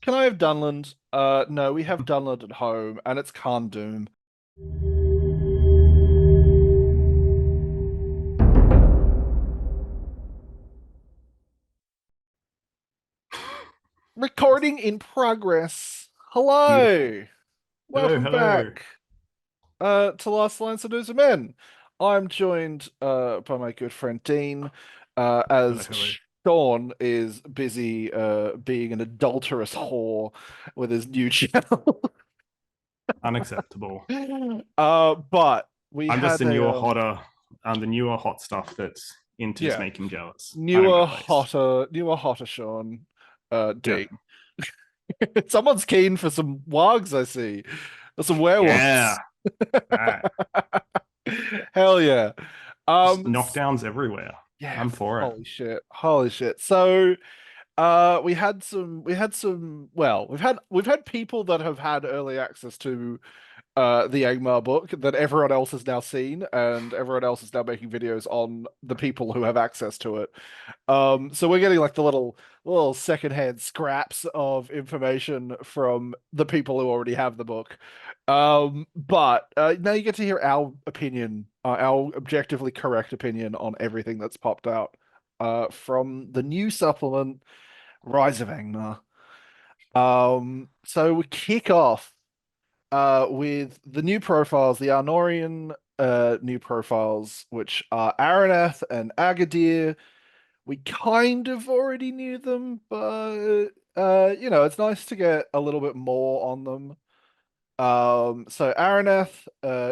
can I have Dunland? No, we have Dunland at home, and it's Khan Doom. Recording in progress. Beautiful. Hello, Hello, welcome hello. back. To Last Lines of News and Men. I'm joined by my good friend Dean, Hello, as hello. Sean is busy being an adulterous whore with his new channel. Unacceptable. But we I'm just had the newer, a hotter, the newer hot stuff that's into just yeah, make him jealous. I don't got waste. newer, hotter Sean, Yeah. Dean. Someone's keen for some wargs, I see. Or some Yeah. werewolves. Right. Hell yeah. Just S- knockdowns everywhere. yeah, I'm for it. holy shit. Holy shit. So well, we've had people that have had early access to the Angmar book that everyone else has now seen, and everyone else is now making videos on the people who have access to it. So we're getting like the little secondhand scraps of information from the people who already have the book. But now you get to hear our opinion, our objectively correct opinion on everything that's popped out from the new supplement, Rise of Angmar. So we kick off with the new profiles, the Arnorian new profiles, which are Araneth and Agadir. We kind of already knew them, but it's nice to get a little bit more on them. So Araneth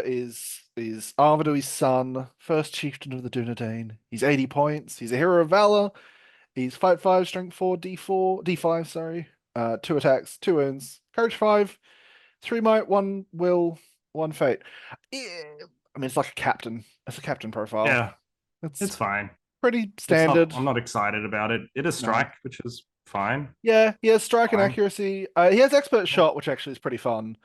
is Armadui's son, first chieftain of the Dunedain. He's 80 points. He's a hero of valor. He's fight 5, strength 4, D4, D5, sorry. Two attacks, two wounds, courage 5, 3 might, 1 will, 1 fate. Yeah, I mean it's like a captain. It's a captain profile. Yeah, It's it's fine. pretty It's not, standard. I'm not excited about it. It is No. strike, which is fine. Yeah, he has strike and Fine. accuracy. He has expert Yeah. shot, which actually is pretty fun.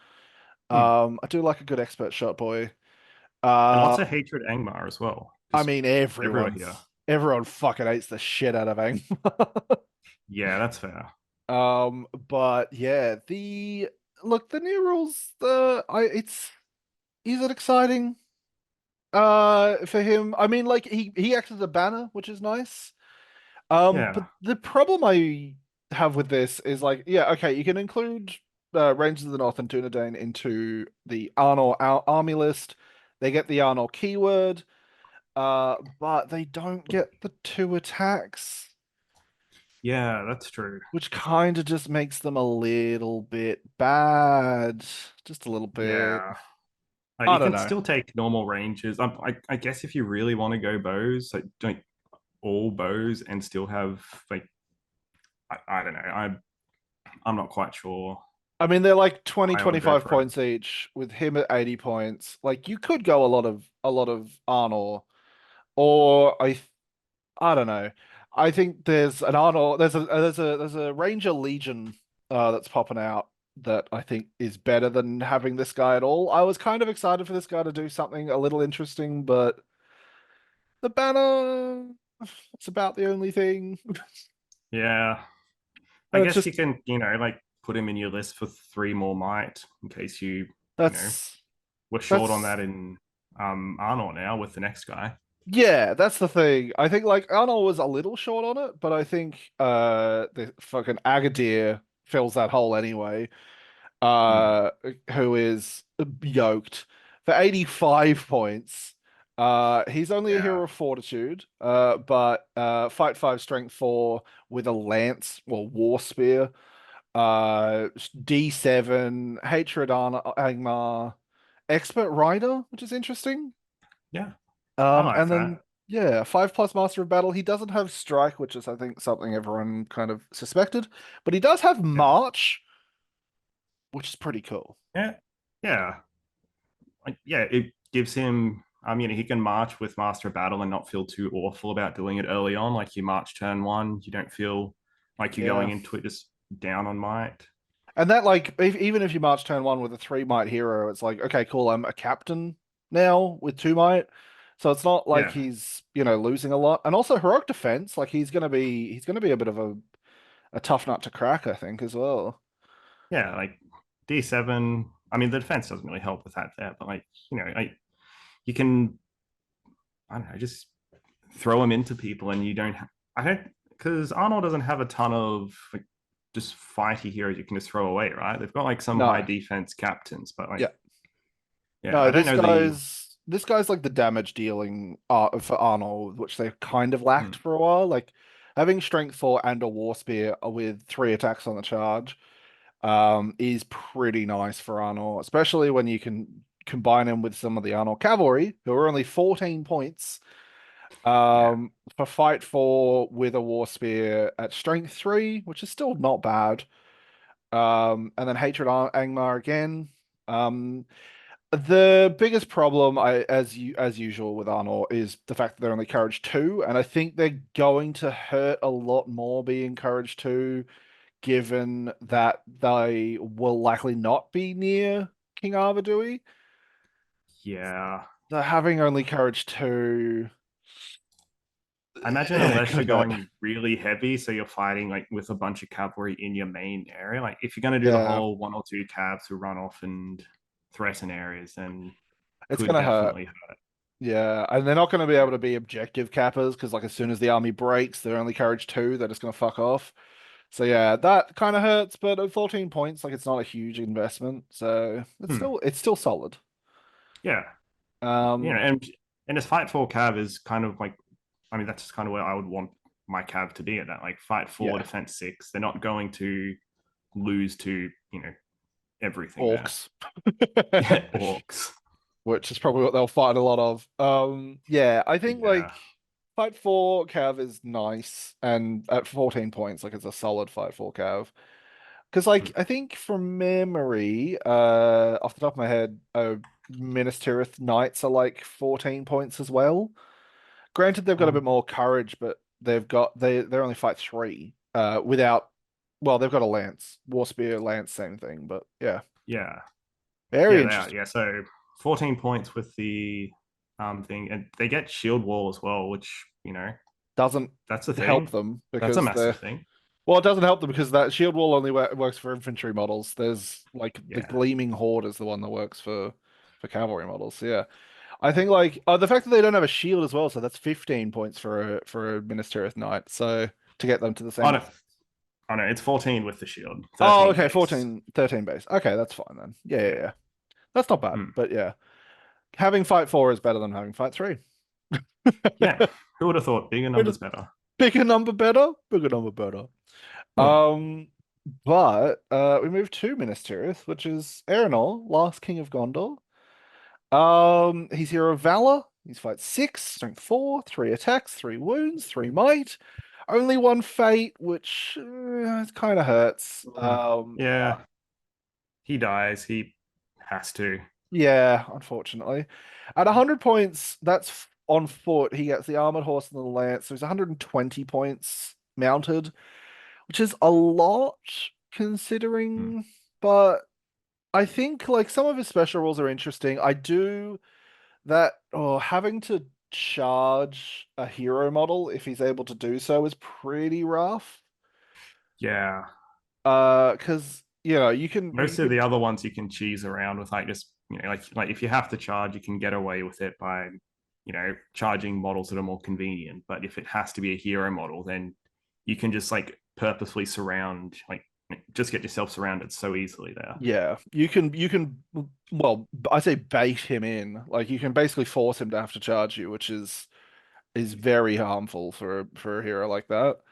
Hmm. I do like a good expert shot boy. And Uh, lots of hatred Angmar as well. I Just mean everywhere here. everyone fucking hates the shit out of Angmar. Yeah, that's fair. But yeah, the new rules, the I it's is it exciting? For him, I mean, like he acts as a banner, which is nice. But Yeah. the problem I have with this is like, yeah, okay, you can include Rangers of the North and Dunedain into the Arnor army list. They get the Arnor keyword, but they don't get the two attacks, Yeah, that's true. which kind of just makes them a little bit bad. Just a little bit. Yeah. I You don't can know. still take normal ranges. I guess if you really want to go bows, like don't all bows and still have like I don't know. I'm not quite sure. I mean, they're like 20, I would go 25 for it. points each with him at 80 points. Like you could go a lot of Arnor, or I don't know. I think there's an Arnor, there's a Ranger Legion that's popping out that I think is better than having this guy at all. I was kind of excited for this guy to do something a little interesting, but the banner, it's about the only thing. Yeah. I And it's guess you just can, like put him in your list for three more might in case you know, that's we're short on that's that in Arnott now with the next guy. Yeah, that's the thing. I think like Arnold was a little short on it, but I think the fucking Agadir fills that hole anyway. Hmm. Uh who is yoked for 85 points. He's only a Yeah. hero of fortitude, but fight 5, strength 4 with a lance or war spear. D7, hatred on Angmar, expert rider, which is interesting. Yeah. I like And then that. yeah, 5+ Master of Battle. He doesn't have Strike, which is I think something everyone kind of suspected, but he does have Yeah. March, which is pretty cool. Yeah. Yeah. Yeah, it gives him. He can march with Master of Battle and not feel too awful about doing it early on. Like you march turn one, you don't feel like you're Yeah. going into it just down on might. And that like even if you march turn 1 with a 3 might hero, it's like, okay, cool, I'm a captain now with 2 might. So it's not like Yeah, he's, losing a lot. And also heroic defense, like he's gonna be a bit of a tough nut to crack, I think, as well. yeah, like D7. I mean, the defense doesn't really help with that there, but like like you can, I don't know, just throw him into people, and you don't. I don't, because Arnold doesn't have a ton of like just fighty heroes you can just throw away, right? They've got like some high No. defense captains, but like Yeah. yeah, No, I don't know the. this guy's like the damage dealing for Arnold, which they kind of lacked Hmm, for a while. Like having strength 4 and a war spear with 3 attacks on the charge is pretty nice for Arnold, especially when you can combine him with some of the Arnold cavalry, who are only 14 points. yeah, For fight 4 with a war spear at strength 3, which is still not bad. And then Hatred Angmar again. Um, the biggest problem, as usual with Arnor, is the fact that they're only courage 2, and I think they're going to hurt a lot more being courage 2, given that they will likely not be near King Arvedui. yeah. So having only courage 2, I imagine it unless could you're hurt. going really heavy, so you're fighting like with a bunch of cavalry in your main area. Like if you're going to do the Yeah, whole one or two cabs who run off and threaten areas, then it's could gonna hurt. definitely hurt. Yeah, and they're not going to be Yeah. able to be objective cappers because, like, as soon as the army breaks, they're only courage 2. They're just going to fuck off. So yeah, that kind of hurts, but at 14 points, like it's not a huge investment, so Hmm. it's still solid. Yeah. Um, And this fight for cav is kind of like, I mean, that's just kind of where I would want my cav to be at that. Like fight four, yeah, defense six. They're not going to lose to everything there. orcs, Yeah, orcs. which is probably what they'll fight a lot of. Yeah, I think Yeah. like fight 4 Cav is nice, and at 14 points, like it's a solid fight 4 Cav. Because Hmm. like I think from memory, off the top of my head, Minas Tirith Knights are like 14 points as well. Granted, they've got a bit Um, more courage, but they only fight 3. Without well, they've got a lance, war spear, lance, same thing. But yeah, yeah. very Yeah, they are. interesting. Yeah. So 14 points with the thing. And they get shield wall as well, which, Doesn't that's a help thing. them That's a because massive they're thing. well, it doesn't help them because that shield wall only works for infantry models. There's like the Yeah. gleaming horde is the one that works for cavalry models. So, yeah. I think like the fact that they don't have a shield as well, so that's 15 points for a Minas Tirith Knight. So to get them to the Oh same. no. Oh no, it's 14 with the shield, Oh, 13 okay, base. 14, 13 base. Okay, that's fine then. Yeah, yeah, Yeah. yeah. That's not bad, Hmm. but yeah. Having fight 4 is better than having fight 3. Yeah. Who would have thought bigger numbers better? Bigger number better, bigger number better. Hmm. Um, but we move to Minas Tirith, which is Erenor, last king of Gondor. He's Hero of Valor. He's fight 6, strength 4, 3 attacks, 3 wounds, 3 might. Only 1 fate, which kind of hurts. Hmm. Yeah. He dies. He has to. Yeah, unfortunately. At 100 points, that's on foot. He gets the armored horse and the lance, so he's 120 points mounted, which is a lot Hmm. considering, but I think like some of his special rules are interesting. I do that, or having to charge a hero model if he's able to do so is pretty rough. Yeah. Because you Most of can the other ones you can cheese around with, like just like if you have to charge, you can get away with it by charging models that are more convenient. But if it has to be a hero model, then you can just like purposefully surround, like just get yourself surrounded so easily there. yeah, you can well, I say bait him in. Like you can basically force him to have to charge you, which is very harmful for a hero like that. Yeah.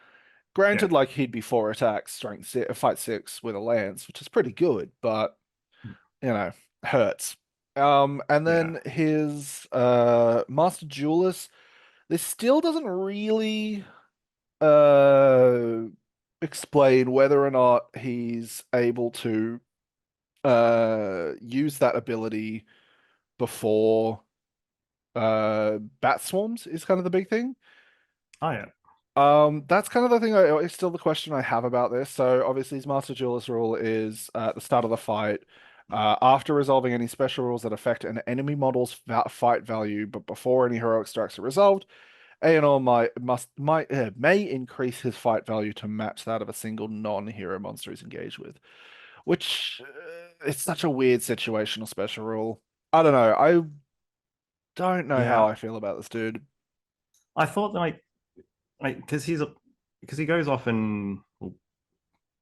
Granted, like he'd be 4 attacks, strength six, fight 6 with a lance, which is pretty good, but you know, hurts. And Yeah. then his Master Duelist, this still doesn't really uh explain whether or not he's able to use that ability before bat swarms is kind of the big thing. Oh yeah. That's kind of the thing it's still the question I have about this. So obviously his Master Duelist rule is at the start of the fight, after resolving any special rules that affect an enemy model's fight value, but before any heroic strikes are resolved, A&R may increase his fight value to match that of a single non-hero monster he's engaged with. which it's such a weird situational special rule. I don't know. I don't know how Yeah, I feel about this dude. I thought that because because he goes off and well,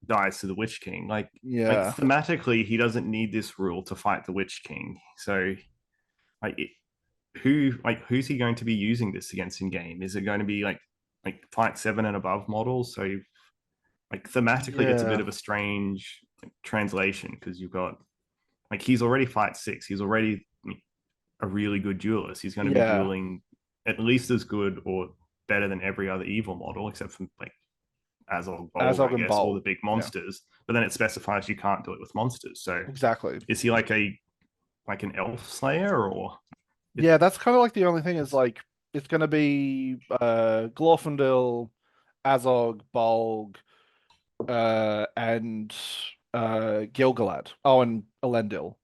dies to the Witch King. Like Yeah, thematically, he doesn't need this rule to fight the Witch King. So like who's he going to be using this against in game? Is it going to be like fight seven and above models? So like thematically, it's a bit yeah, of a strange translation because you've got like he's already fight six. He's already a really good duelist. He's going to be yeah. dueling at least as good or better than every other evil model, except for like Azog Bolg, I Azog and guess, all the Bolt. big Yeah, monsters. But then it specifies you can't do it with monsters. So exactly. is he like an elf slayer or it? Yeah, that's kind of like the only thing is like it's gonna be Glorfindel, Azog, Bolg, and Gilgalad. Oh, and Elendil.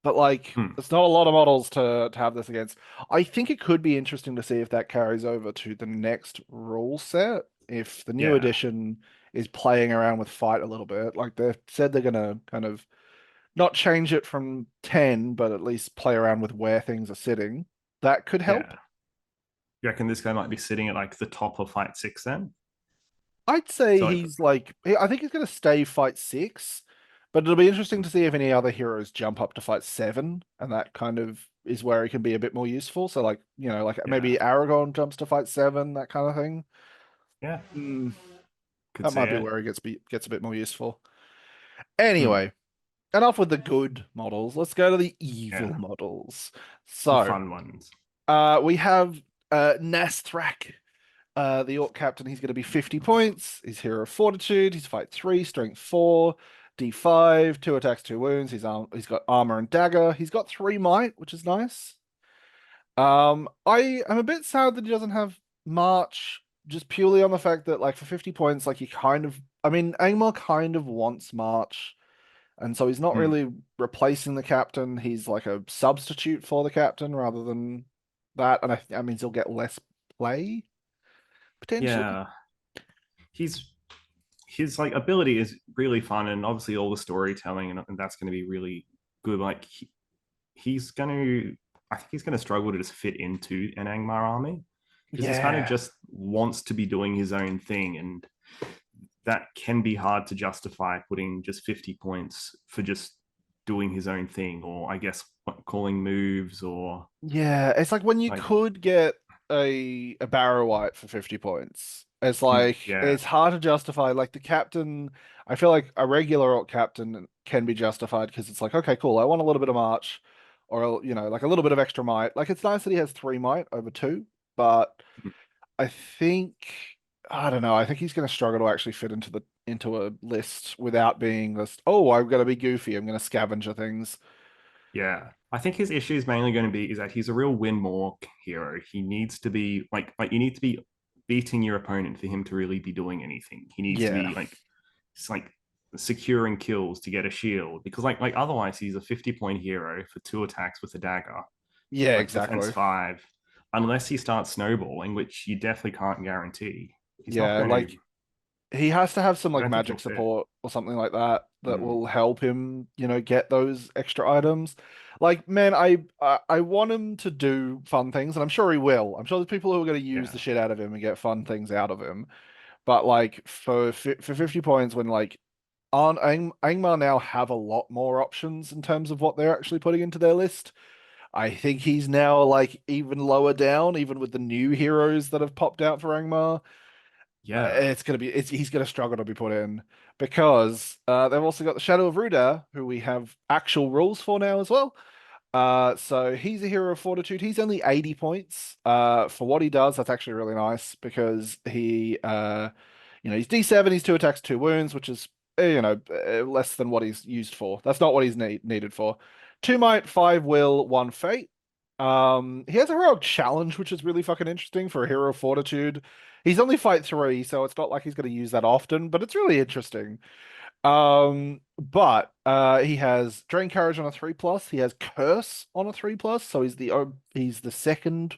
But like, Hmm, it's not a lot of models to have this against. I think it could be interesting to see if that carries over to the next rule set. If the new yeah, edition is playing around with fight a little bit, like they've said they're gonna kind of not change it from 10, but at least play around with where things are sitting. That could help. yeah. You reckon this guy might be sitting at like the top of fight six then? I'd say So like, he's like, I think he's going to stay fight six, but it'll be interesting to see if any other heroes jump up to fight seven, and that kind of is where he can be a bit more useful. So, like, like yeah, maybe Aragon jumps to fight seven, that kind of thing. yeah, Mm, could that see might be it. where he gets a bit more useful. Hmm, Anyway, enough with the good models. Let's go to the evil yeah, models. the So, fun ones. we have Nastrak. The Orc Captain, he's going to be 50 points. He's Hero of Fortitude. He's fight 3, Strength 4, D5, 2 attacks, 2 wounds. He's got armor and dagger. He's got 3 might, which is nice. I am a bit sad that he doesn't have March, just purely on the fact that, like, for 50 points, like, I mean, Angmar kind of wants March, and so he's not Hmm, really replacing the captain. He's like a substitute for the captain rather than that, and I mean, he'll get less play potentially. yeah, he's his like ability is really fun and obviously all the storytelling and that's going to be really good. Like he's going to, I think he's going to struggle to just fit into an Angmar army because he's kind of Yeah. just wants to be doing his own thing, and that can be hard to justify putting just 50 points for just doing his own thing, or I guess calling moves or Yeah, it's like when you like could get a Barrow White for 50 points. It's like yeah, it's hard to justify. Like the captain, I feel like a regular Orc captain can be justified because it's like, okay, cool, I want a little bit of March or like a little bit of extra might. Like it's nice that he has 3 might over 2, but I think I don't know, I think he's gonna struggle to actually fit into a list without being this, oh, I'm gonna be goofy, I'm gonna scavenger things. yeah. I think his issue is mainly going to be is that he's a real win more hero. He needs to be like you need to be beating your opponent for him to really be doing anything. He needs to Yeah. be like it's like securing kills to get a shield because like otherwise he's a 50-point hero for 2 attacks with a dagger, Yeah, like defense exactly. 5. Unless he starts snowballing, which you definitely can't guarantee, he's not Yeah, going to like he has to have some I like don't think he'll magic fit. support or something like that that Mm, will help him, get those extra items. Like, man, I want him to do fun things, and I'm sure he will. I'm sure there's people who are going to use the yeah. shit out of him and get fun things out of him. But like for 50 points, when like aren't Angmar now have a lot more options in terms of what they're actually putting into their list. I think he's now like even lower down, even with the new heroes that have popped out for Angmar. Yeah. He's gonna struggle to be put in because they've also got the Shadow of Ruda, who we have actual rules for now as well. So he's a hero of fortitude. He's only 80 points. For what he does, that's actually really nice because he's D7, he's 2 attacks, 2 wounds, which is less than what he's used for. That's not what he's needed for. 2 might, 5 will, 1 fate. He has a heroic challenge, which is really fucking interesting for a hero of fortitude. He's only fight 3, so it's not like he's going to use that often, but it's really interesting. But he has Drain Courage on a 3+. He has Curse on a 3+, so he's the second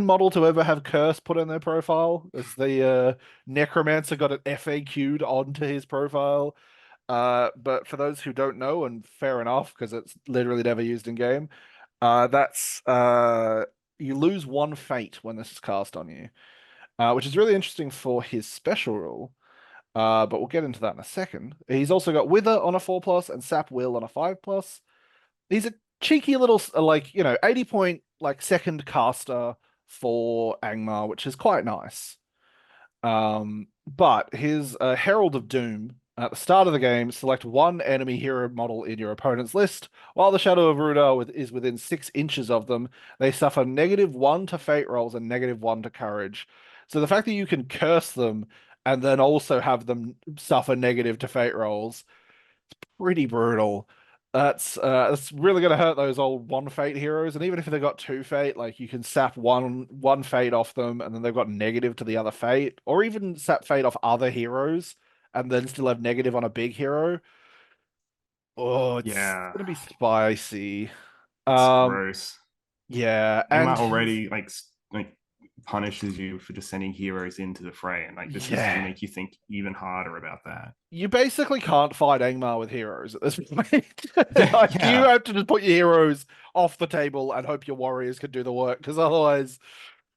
model to ever have Curse put in their profile. As the Necromancer got an FAQ'd onto his profile. But for those who don't know, and fair enough, because it's literally never used in game, that's you lose one fate when this is cast on you, which is really interesting for his special rule. But we'll get into that in a second. He's also got Wither on a 4 plus and Sap Will on a 5 plus. He's a cheeky little like 80 point like second caster for Angmar, which is quite nice. But his Herald of Doom at the start of the game, select one enemy hero model in your opponent's list. While the Shadow of Ruda is within 6 inches of them, they suffer -1 to fate rolls and -1 to courage. So the fact that you can curse them and then also have them suffer negative to fate rolls, pretty brutal. That's really gonna hurt those old one fate heroes. And even if they got two fate, like you can sap one fate off them, and then they've got negative to the other fate, or even sap fate off other heroes, and then still have negative on a big hero. Oh, it's Yeah, gonna be spicy. it's Um, gross. yeah, and Angmar his already like punishes you for just sending heroes into the fray, and like this is going to yeah. make you think even harder about that. You basically can't fight Angmar with heroes at this point. Yeah, Like you yeah, have to just put your heroes off the table and hope your warriors can do the work, because otherwise,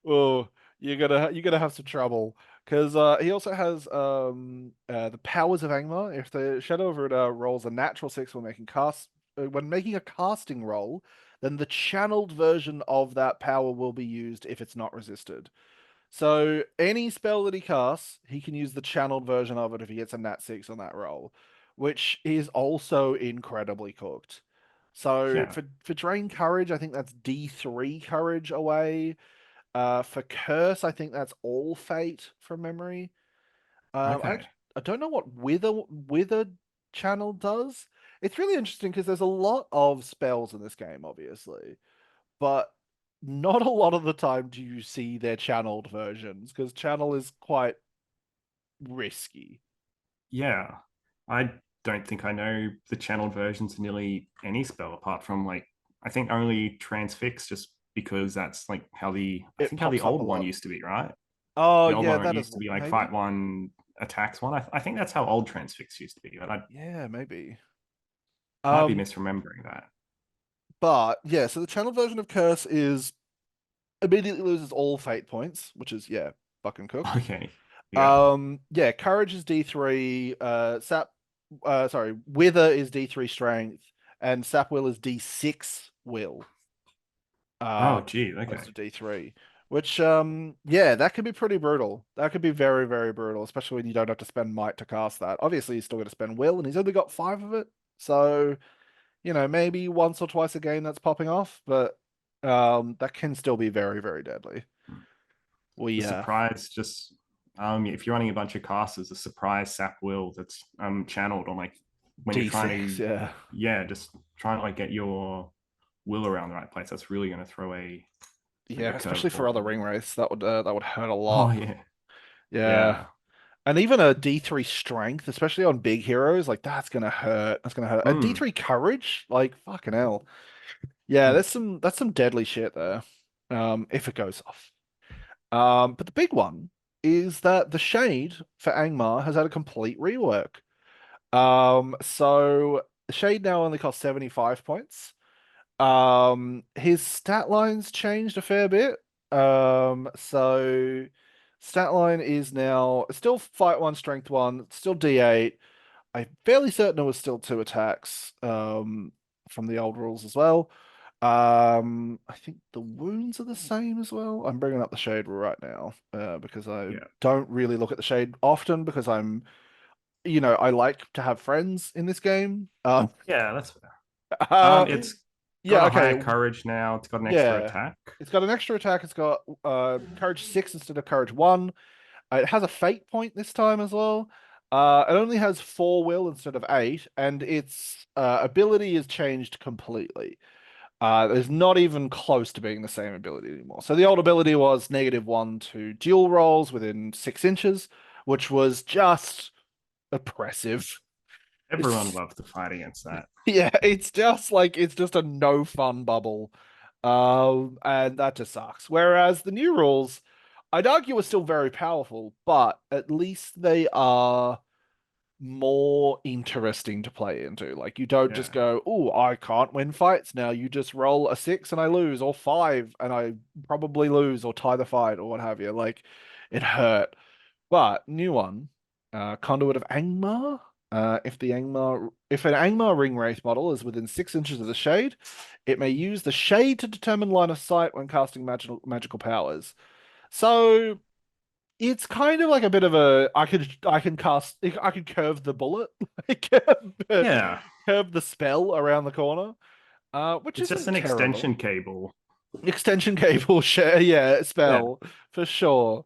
oh, you're gonna have some trouble. Because he also has the powers of Angmar. If the Shadow of Ruda rolls a natural 6 when making a casting roll, then the channeled version of that power will be used if it's not resisted. So any spell that he casts, he can use the channeled version of it if he gets a nat 6 on that roll, which is also incredibly cooked. So yeah. for Drain Courage, I think that's D3 courage away. For Curse, I think that's all fate from memory. Okay. I don't know what Wither channel does. It's really interesting because there's a lot of spells in this game, obviously, but not a lot of the time do you see their channeled versions because channel is quite risky. Yeah, I don't think I know the channeled versions of nearly any spell apart from like I think only transfix, just because that's like how the I It think how the pops up a old one lot. used to be, right? Oh The old yeah, one where it that is used to be like fight maybe. one, attacks one. I think that's how old transfix used to be, but I Yeah, maybe. might be Um, misremembering that. but yeah, so the channel version of Curse is immediately loses all fate points, which is yeah, fucking cooked. Okay. Yeah. Yeah, Courage is D3, Wither is D3 strength, and Sap Will is D6 will. Oh, As gee. opposed Okay. to D3, which yeah, that could be pretty brutal. That could be very, very brutal, especially when you don't have to spend might to cast that. Obviously, he's still going to spend will, and he's only got 5 of it. So, maybe once or twice a game that's popping off, but that can still be very, very deadly. The We surprise just if you're running a bunch of casters, the surprise sap will that's channeled on like when you're trying D6, to yeah. yeah, just trying to like get your will around the right place. That's really going to throw a Yeah, especially for other curveball. ring wraiths, that would hurt a Oh lot. yeah, Yeah. yeah. And even a D3 strength, especially on big heroes, like that's gonna hurt. That's gonna hurt. A Mm. D3 courage, like fucking hell. Yeah, Mm. that's some deadly shit there. If it goes off. But the big one is that the Shade for Angmar has had a complete rework. So the Shade now only costs 75 points. His stat line's changed a fair bit. So stat line is now still fight one, strength one, still D8. I'm fairly certain it was still 2 attacks from the old rules as well. I think the wounds are the same as well. I'm bringing up the shade right now because I Yeah, don't really look at the shade often because I like to have friends in this game. yeah. That's fair. Uh, It's got yeah, a okay, higher courage now. It's got an extra yeah. attack. It's got an extra attack. It's got courage 6 instead of courage 1. It has a fate point this time as well. It only has 4 will instead of 8, and its ability is changed completely. It's not even close to being the same ability anymore. So the old ability was -1 to dual rolls within 6 inches, which was just oppressive. Everyone It's loves to fight against that. yeah, it's just a no fun bubble. And that just sucks. Whereas the new rules, I'd argue are still very powerful, but at least they are more interesting to play into. Like you don't just Yeah. go, "Oh, I can't win fights now." You just roll a six and I lose, or five and I probably lose, or tie the fight, or what have you. Like it hurt. But new one, Conduit of Angmar. If an Angmar ring wraith model is within 6 inches of the shade, it may use the shade to determine line of sight when casting magical powers. So it's kind of like a bit of a I can curve the bullet, like Yeah. curve the spell around the corner, which It's just isn't an terrible. extension cable. Extension cable share, yeah, Yeah. spell for sure.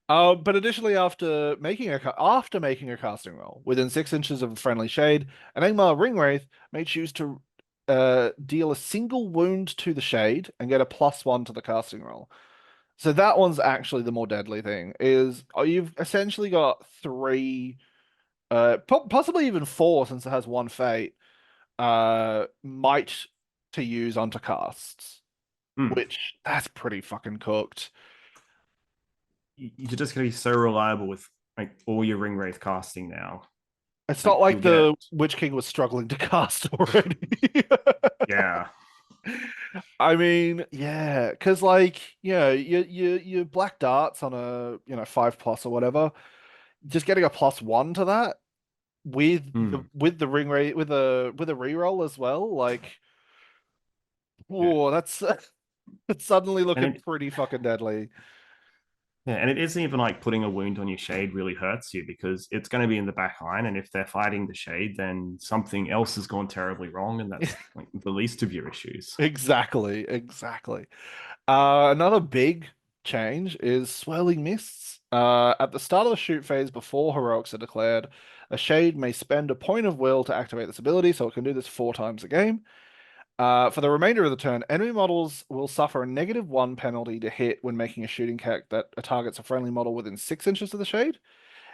But additionally, after making a casting roll within 6 inches of a friendly shade, an Angmar ring wraith may choose to deal a single wound to the shade and get a +1 to the casting roll. So that one's actually the more deadly thing. You've essentially got three, possibly even four, since it has one fate, might to use onto casts, Mm. which that's pretty fucking cooked. You're just going to be so reliable with like all your ring wraith casting now. It's not Like like you'll get, the Witch King was struggling to cast already. yeah. I mean, yeah, because like, you black darts on a 5+ or whatever, just getting a +1 to that Mm. with the ring rate with a reroll as well, like, Yeah. whoa, that's it's suddenly And looking it, pretty fucking deadly. yeah, and it isn't even like putting a wound on your shade really hurts you because it's going to be in the back line. And if they're fighting the shade, then something else has gone terribly wrong. And that's like the least of your issues. Exactly, exactly. Another big change is swirling mists. At the start of the shoot phase before heroics are declared, a shade may spend a point of will to activate this ability, so it can do this 4 times a game. For the remainder of the turn, enemy models will suffer a -1 penalty to hit when making a shooting check that targets a friendly model within 6 inches of the shade.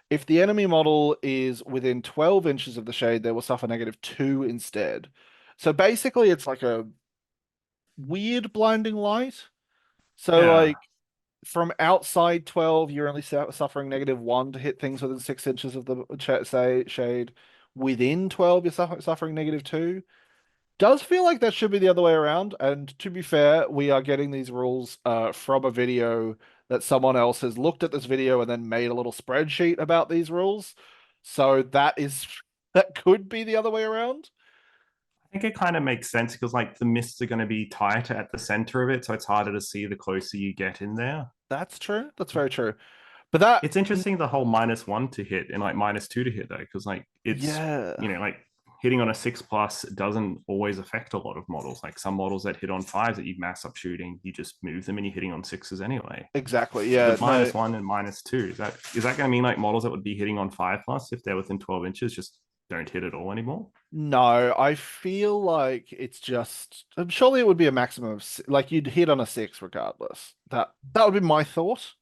If the enemy model is within 12 inches of the shade, they will suffer -2 instead. So basically, it's like a weird blinding light. So Yeah. like from outside 12, you're only suffering -1 to hit things within 6 inches of the say shade. Within 12, you're suffering -2. Does feel like that should be the other way around. And to be fair, we are getting these rules from a video that someone else has looked at this video and then made a little spreadsheet about these rules. So that could be the other way around. I think it kind of makes sense because like the mists are going to be tighter at the center of it. So it's harder to see the closer you get in there. That's true. That's very true. But that, It's interesting the whole -1 to hit and like -2 to hit though, because like it's yeah, like hitting on a 6+ doesn't always affect a lot of models. Like some models that hit on fives that you mass up shooting, you just move them and you're hitting on sixes anyway. exactly. The Yeah, no, -1 and -2, is that going to mean like models that would be hitting on 5+ if they're within 12 inches just don't hit at all anymore? no. I feel like it's just surely it would be a maximum of like you'd hit on a six regardless. That would be my thought.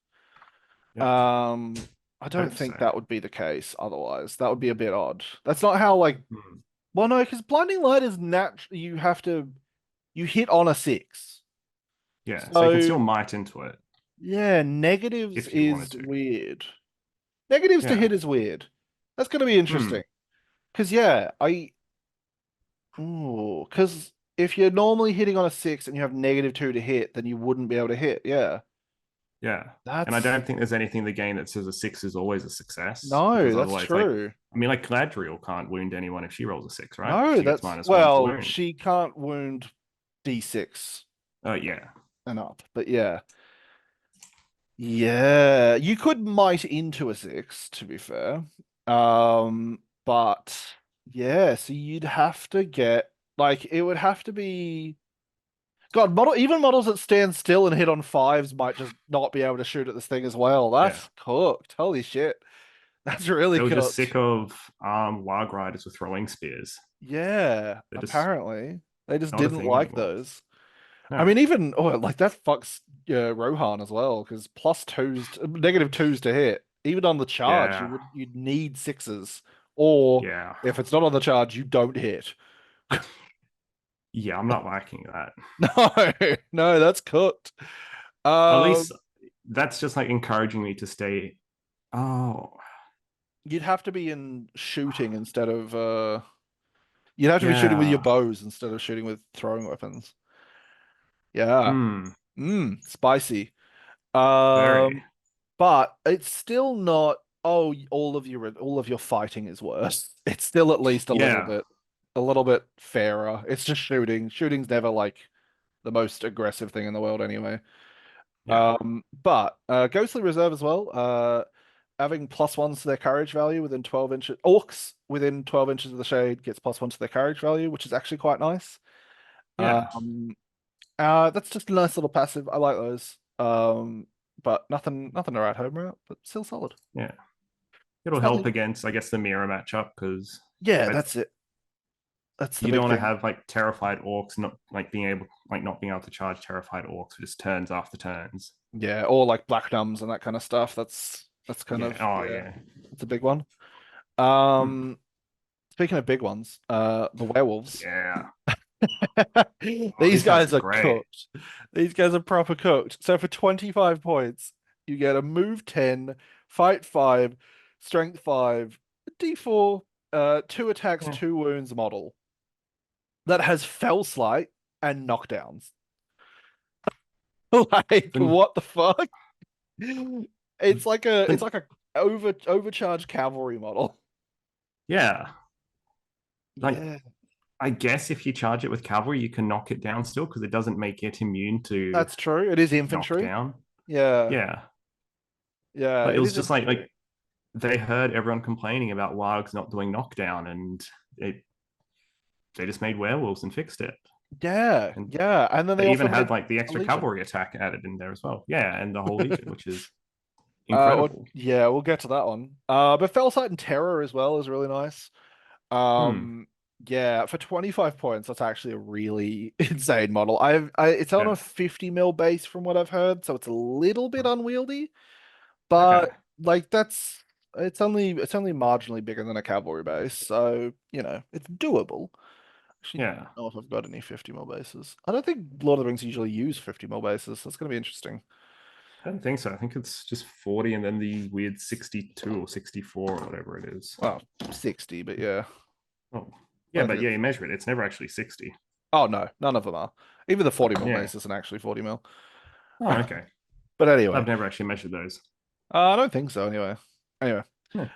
Yeah, Um, I don't hope so. think that would be the case otherwise. That would be a bit odd. That's not how like Hmm. well no, because blinding light is natural you hit on a six. Yeah, so you can So still might into it yeah, negatives if you wanted is to. weird. Negatives to Yeah. hit is weird. That's gonna be Hmm. interesting. Cause yeah, because if you're normally hitting on a six and you have -2 to hit, then you wouldn't be able to hit. Yeah. Yeah. And I That's don't think there's anything in the game that says a six is always a success no, because that's otherwise, like, true. I mean, like Gladriel can't wound anyone if she rolls a six, right? No, She gets that's -1 to well, wound. she can't wound D6 Oh, yeah. and up, but yeah. Yeah, you could might into a six, to be fair. But yeah, so you'd have to get like it would have to be God, even models that stand still and hit on fives might just not be able to shoot at this thing as well. Yeah. That's cooked. Holy shit. That's really They were just cooked. sick of Warg Riders with throwing spears. Yeah, They're just apparently. They just not a didn't thing like anymore. those. I No. mean, even like that fucks Rohan as well, because -2s to hit. Even on the charge, Yeah. you'd need sixes. Or Yeah. if it's not on the charge, you don't hit. Yeah. I'm not liking that. No, no, that's cooked. At Um, least that's just like encouraging me to stay. Oh, you'd have to be in shooting instead of you'd have to be shooting with your Yeah. bows instead of shooting with throwing weapons. Yeah. Hmm. Spicy. Very. Um, but it's still not, oh, all of your fighting is worse. It's still at least Yeah. a little bit fairer. It's just shooting. Shooting's never like the most aggressive thing in the world anyway. Yeah. But Ghostly Reserve as well. Having +1s to their courage value within 12 inches. Orcs within 12 inches of the shade gets +1 to their courage value, which is actually quite nice. Yeah. Um, that's just a nice little passive. I like those. But nothing to write home about, but still solid. Yeah. It'll help Slightly. against, I guess, the mirror matchup because Yeah, I that's it. That's the you big don't want to thing. have like terrified orcs not being able to charge terrified orcs for just turns after turns. Yeah, or like black numbs and that kind of stuff. That's kind Yeah. of Oh yeah, yeah. it's a big one. Hmm. Um, Speaking of big ones, the werewolves. Yeah. Oh, These these guys are guys are great. cooked. These guys are proper cooked. So for 25 points, you get a move 10, fight 5, strength 5, D4, 2 attacks, Yeah. 2 wounds model that has fell slight and knockdowns. Like, Then what the fuck? It's then like a overcharged cavalry model. yeah. Like Yeah, I guess if you charge it with cavalry, you can knock it down still because it doesn't make it immune to that's true. It is infantry. knockdown. Yeah, Yeah. yeah, But it it was is just like infantry. they heard everyone complaining about wargs not doing knockdown and it they just made werewolves and fixed it. Yeah, And yeah. And then they they also even had made like the a extra legion. cavalry attack added in there as well. Yeah, and the whole legion, which is incredible. Yeah, we'll get to that one. But Felsight and Terror as well is really nice. Hmm. Um, yeah, for 25 points, that's actually a really insane model. It's on a Yeah. 50 mil base from what I've heard, so it's a little bit unwieldy, Okay. but like it's only marginally bigger than a cavalry base, so it's doable. Actually, Yeah. don't know if I've got any 50 mil bases. I don't think Lord of the Rings usually use 50 mil bases. That's gonna be interesting. I don't think so. I think it's just 40 and then the weird 62 or 64 or whatever it is. Well, 60, but yeah. Oh, I yeah, don't but think yeah, it's. you measure it. It's never actually 60. Oh no, none of them are. Even the 40 mil Yeah. base isn't actually 40 mil. Oh, okay. But anyway, I've never actually measured those. I don't think so anyway. Anyway, Yeah.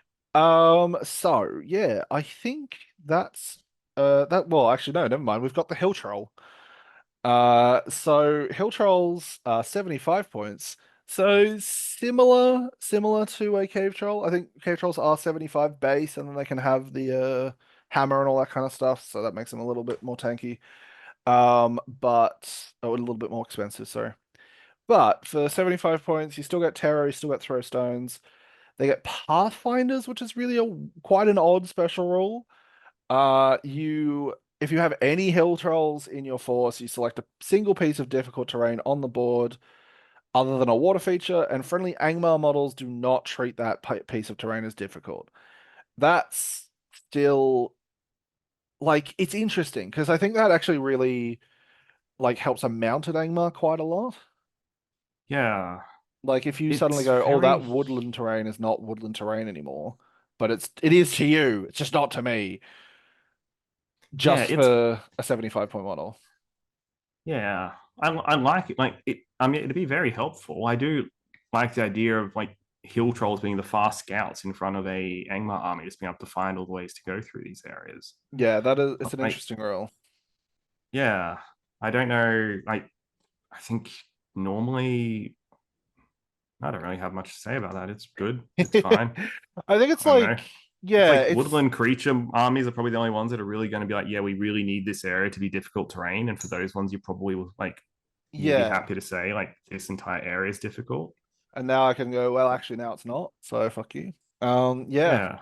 so yeah, I think that's that well, actually no, never mind. We've got the Hill Troll. So Hill Trolls are 75 points. So similar to a Cave Troll. I think Cave Trolls are 75 base and then they can have the hammer and all that kind of stuff, so that makes them a little bit more tanky. But a little bit more expensive, sorry. But for 75 points, you still get Terror, you still get Throw Stones. They get Pathfinders, which is really a quite an odd special rule. You if you have any hill trolls in your force, you select a single piece of difficult terrain on the board other than a water feature, and friendly Angmar models do not treat that piece of terrain as difficult. That's still like it's interesting because I think that actually really like helps a mounted Angmar quite a lot. Yeah. Like if you suddenly It's go, oh, that very, woodland terrain is not woodland terrain anymore, but it is to you. It's just not to me. yeah, Just it's, for a 75-point model. yeah. I like it. Like, I mean, it'd be very helpful. I do like the idea of like hill trolls being the fast scouts in front of a Angmar army, just being able to find all the ways to go through these areas. Yeah, that is it's But, an like, interesting role. yeah, I don't know. I think normally I don't really have much to say about that. It's good. It's fine. I think it's I don't know. like, It's yeah, like it's woodland creature armies are probably the only ones that are really going to be like, yeah, we really need this area to be difficult terrain. And for those ones, you probably will like, you'd be yeah. happy to say like this entire area is difficult. And now I can go, well, actually now it's not, so fuck you. Yeah. Yeah,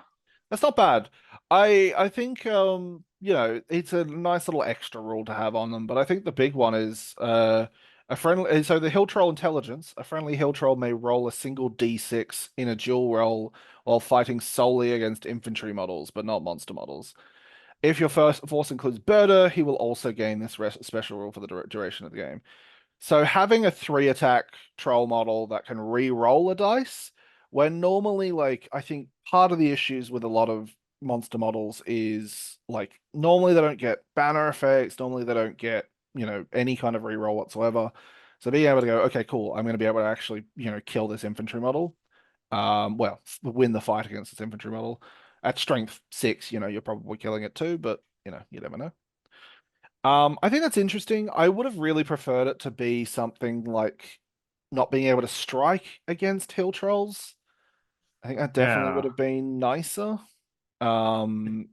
That's not bad. I think it's a nice little extra rule to have on them, but I think the big one is a friendly so the hill troll intelligence, a friendly hill troll may roll a single D6 in a dual roll while fighting solely against infantry models, but not monster models. If your first force includes Birder, he will also gain this special rule for the duration of the game. So having a 3 attack troll model that can re-roll a dice when normally like I think part of the issues with a lot of monster models is like normally they don't get banner effects, normally they don't get, any kind of reroll whatsoever. So being able to go, okay, cool, I'm going to be able to actually, kill this infantry model. Well, win the fight against this infantry model. At strength 6, you're probably killing it too, but you never know. I think that's interesting. I would have really preferred it to be something like not being able to strike against hill trolls. I think that definitely would Yeah. have been nicer. Um,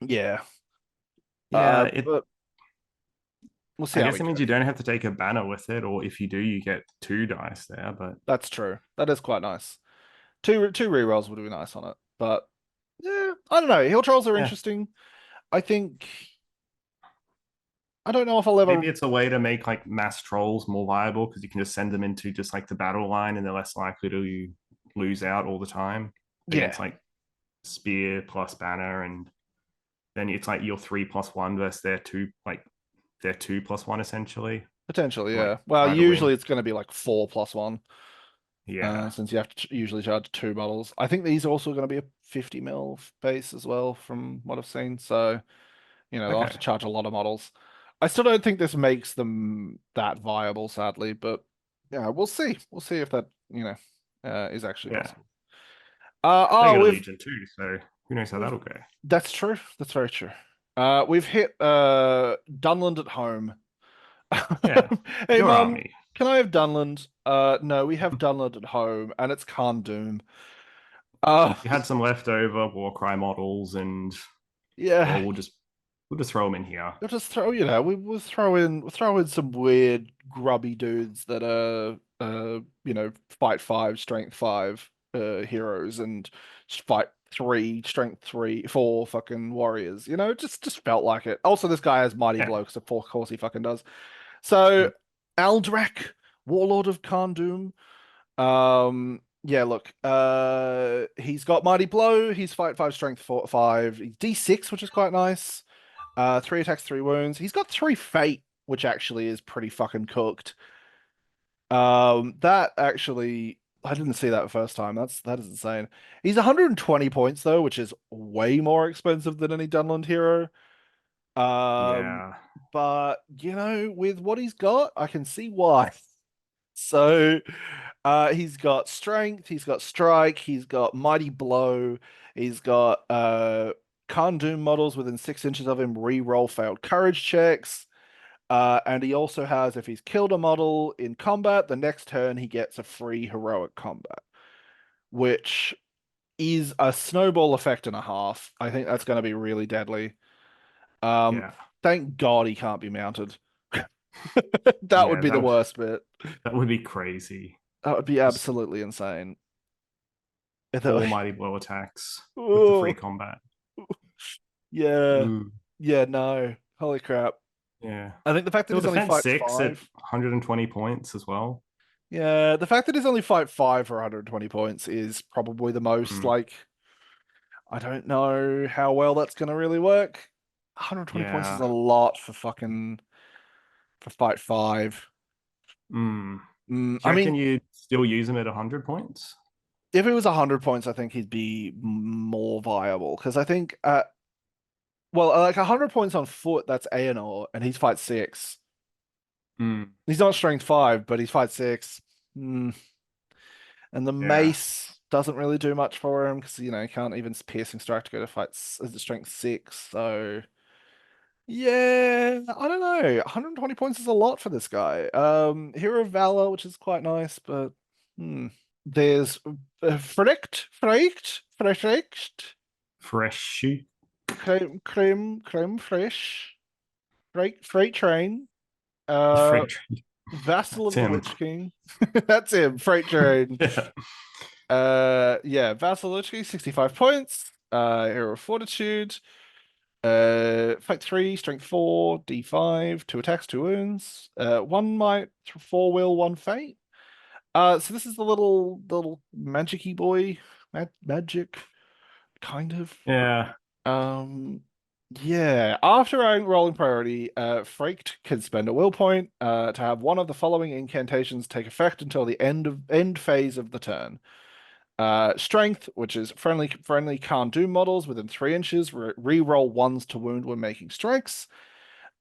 yeah. Yeah, it But we'll see I how we guess it go. means you don't have to take a banner with it, or if you do, you get two dice there. But That's true. That is quite nice. Two rerolls would be nice on it, but yeah, I don't know. Hill trolls are yeah, interesting. I think I don't know if I'll ever. maybe it's a way to make like mass trolls more viable because you can just send them into just like the battle line and they're less likely to lose out all the time Yeah, against like spear plus banner, and then it's like your 3+1 versus their 2+1 essentially potentially. to like Yeah. Well, try to win. usually it's going to be like 4+1. Yeah. Since you have to usually charge two models. I think these are also going to be a 50 mil base as well, from what I've seen. So, they'll have to Okay. charge a lot of models. I still don't think this makes them that viable, sadly, but yeah, we'll see. We'll see if that, is actually Yeah. possible. They Oh, got a we've Legion too, so who knows how we've that'll go. that's true. That's very true. We've hit Dunland at home. Yeah. Hey, Your Mum, army. can I have Dunland? No, we have Dunland at home, and it's Khan Doom. Uh, You had some leftover Warcry models, and well, yeah, we'll just throw them in here. you'll just throw, we'll throw in some weird grubby dudes that are, fight five, strength five, heroes, and fight three, strength three, four fucking warriors. Just felt like it. Also, this guy has mighty Yeah. blow, because of course he fucking does. So, Mm. Aldrek, Warlord of Khandum. Yeah, look, he's got mighty blow. He's fight five, strength four, five. He's D6, which is quite nice. Three attacks, three wounds. He's got three fate, which actually is pretty fucking cooked. That actually, I didn't see that the first time. That is insane. He's 120 points though, which is way more expensive than any Dunland hero. Um, Yeah. but with what he's got, I can see why. So, he's got strength, he's got strike, he's got mighty blow, he's got Khandun models within 6 inches of him re-roll failed courage checks. And he also has, if he's killed a model in combat, the next turn he gets a free heroic combat, which is a snowball effect and a half. I think that's going to be really deadly. Um, Yeah. thank God he can't be mounted. That would Yeah. be the worst bit. That would be crazy. That would be Just absolutely insane. four mighty blow attacks with the free Oh, combat. yeah. Ooh. Yeah, no. Holy crap. Yeah. I think the fact that Still he's only defense fight six at five. 120 points as well. Yeah, the fact that he's only fight five for 120 points is probably the most, Mm. like, I don't know how well that's gonna really work. 120 points is Yeah. a lot for fight five. Mm. Do I you reckon mean, you'd still use him at 100 points? if it was 100 points, I think he'd be more viable, because I think, well, like 100 points on foot, that's Aenor, and he's fight six. Mm. He's not strength five, but he's fight six. Mm. And the Yeah. mace doesn't really do much for him because he can't even piercing strike to go to fight as a strength six. So yeah, I don't know. 120 points is a lot for this guy. Hero of Valor, which is quite nice, but there's Frecht, Fresh. Creme Fresh, Freight Train, uh, Freight. Vassal That's of the him. Lich King. That's him, Freight Train. Yeah. Yeah, Vasilevsky, 65 points. Hero of Fortitude. Fight 3, Strength 4, D5, 2 attacks, 2 wounds. One might, 4 will, 1 fate. So this is the little magic-y boy. Magic, kind of. Yeah. Um, yeah. After rolling priority, Fraked can spend a will point to have one of the following incantations take effect until the end phase of the turn. Strength, which is friendly can't do models within 3 inches. Re-roll ones to wound when making strikes.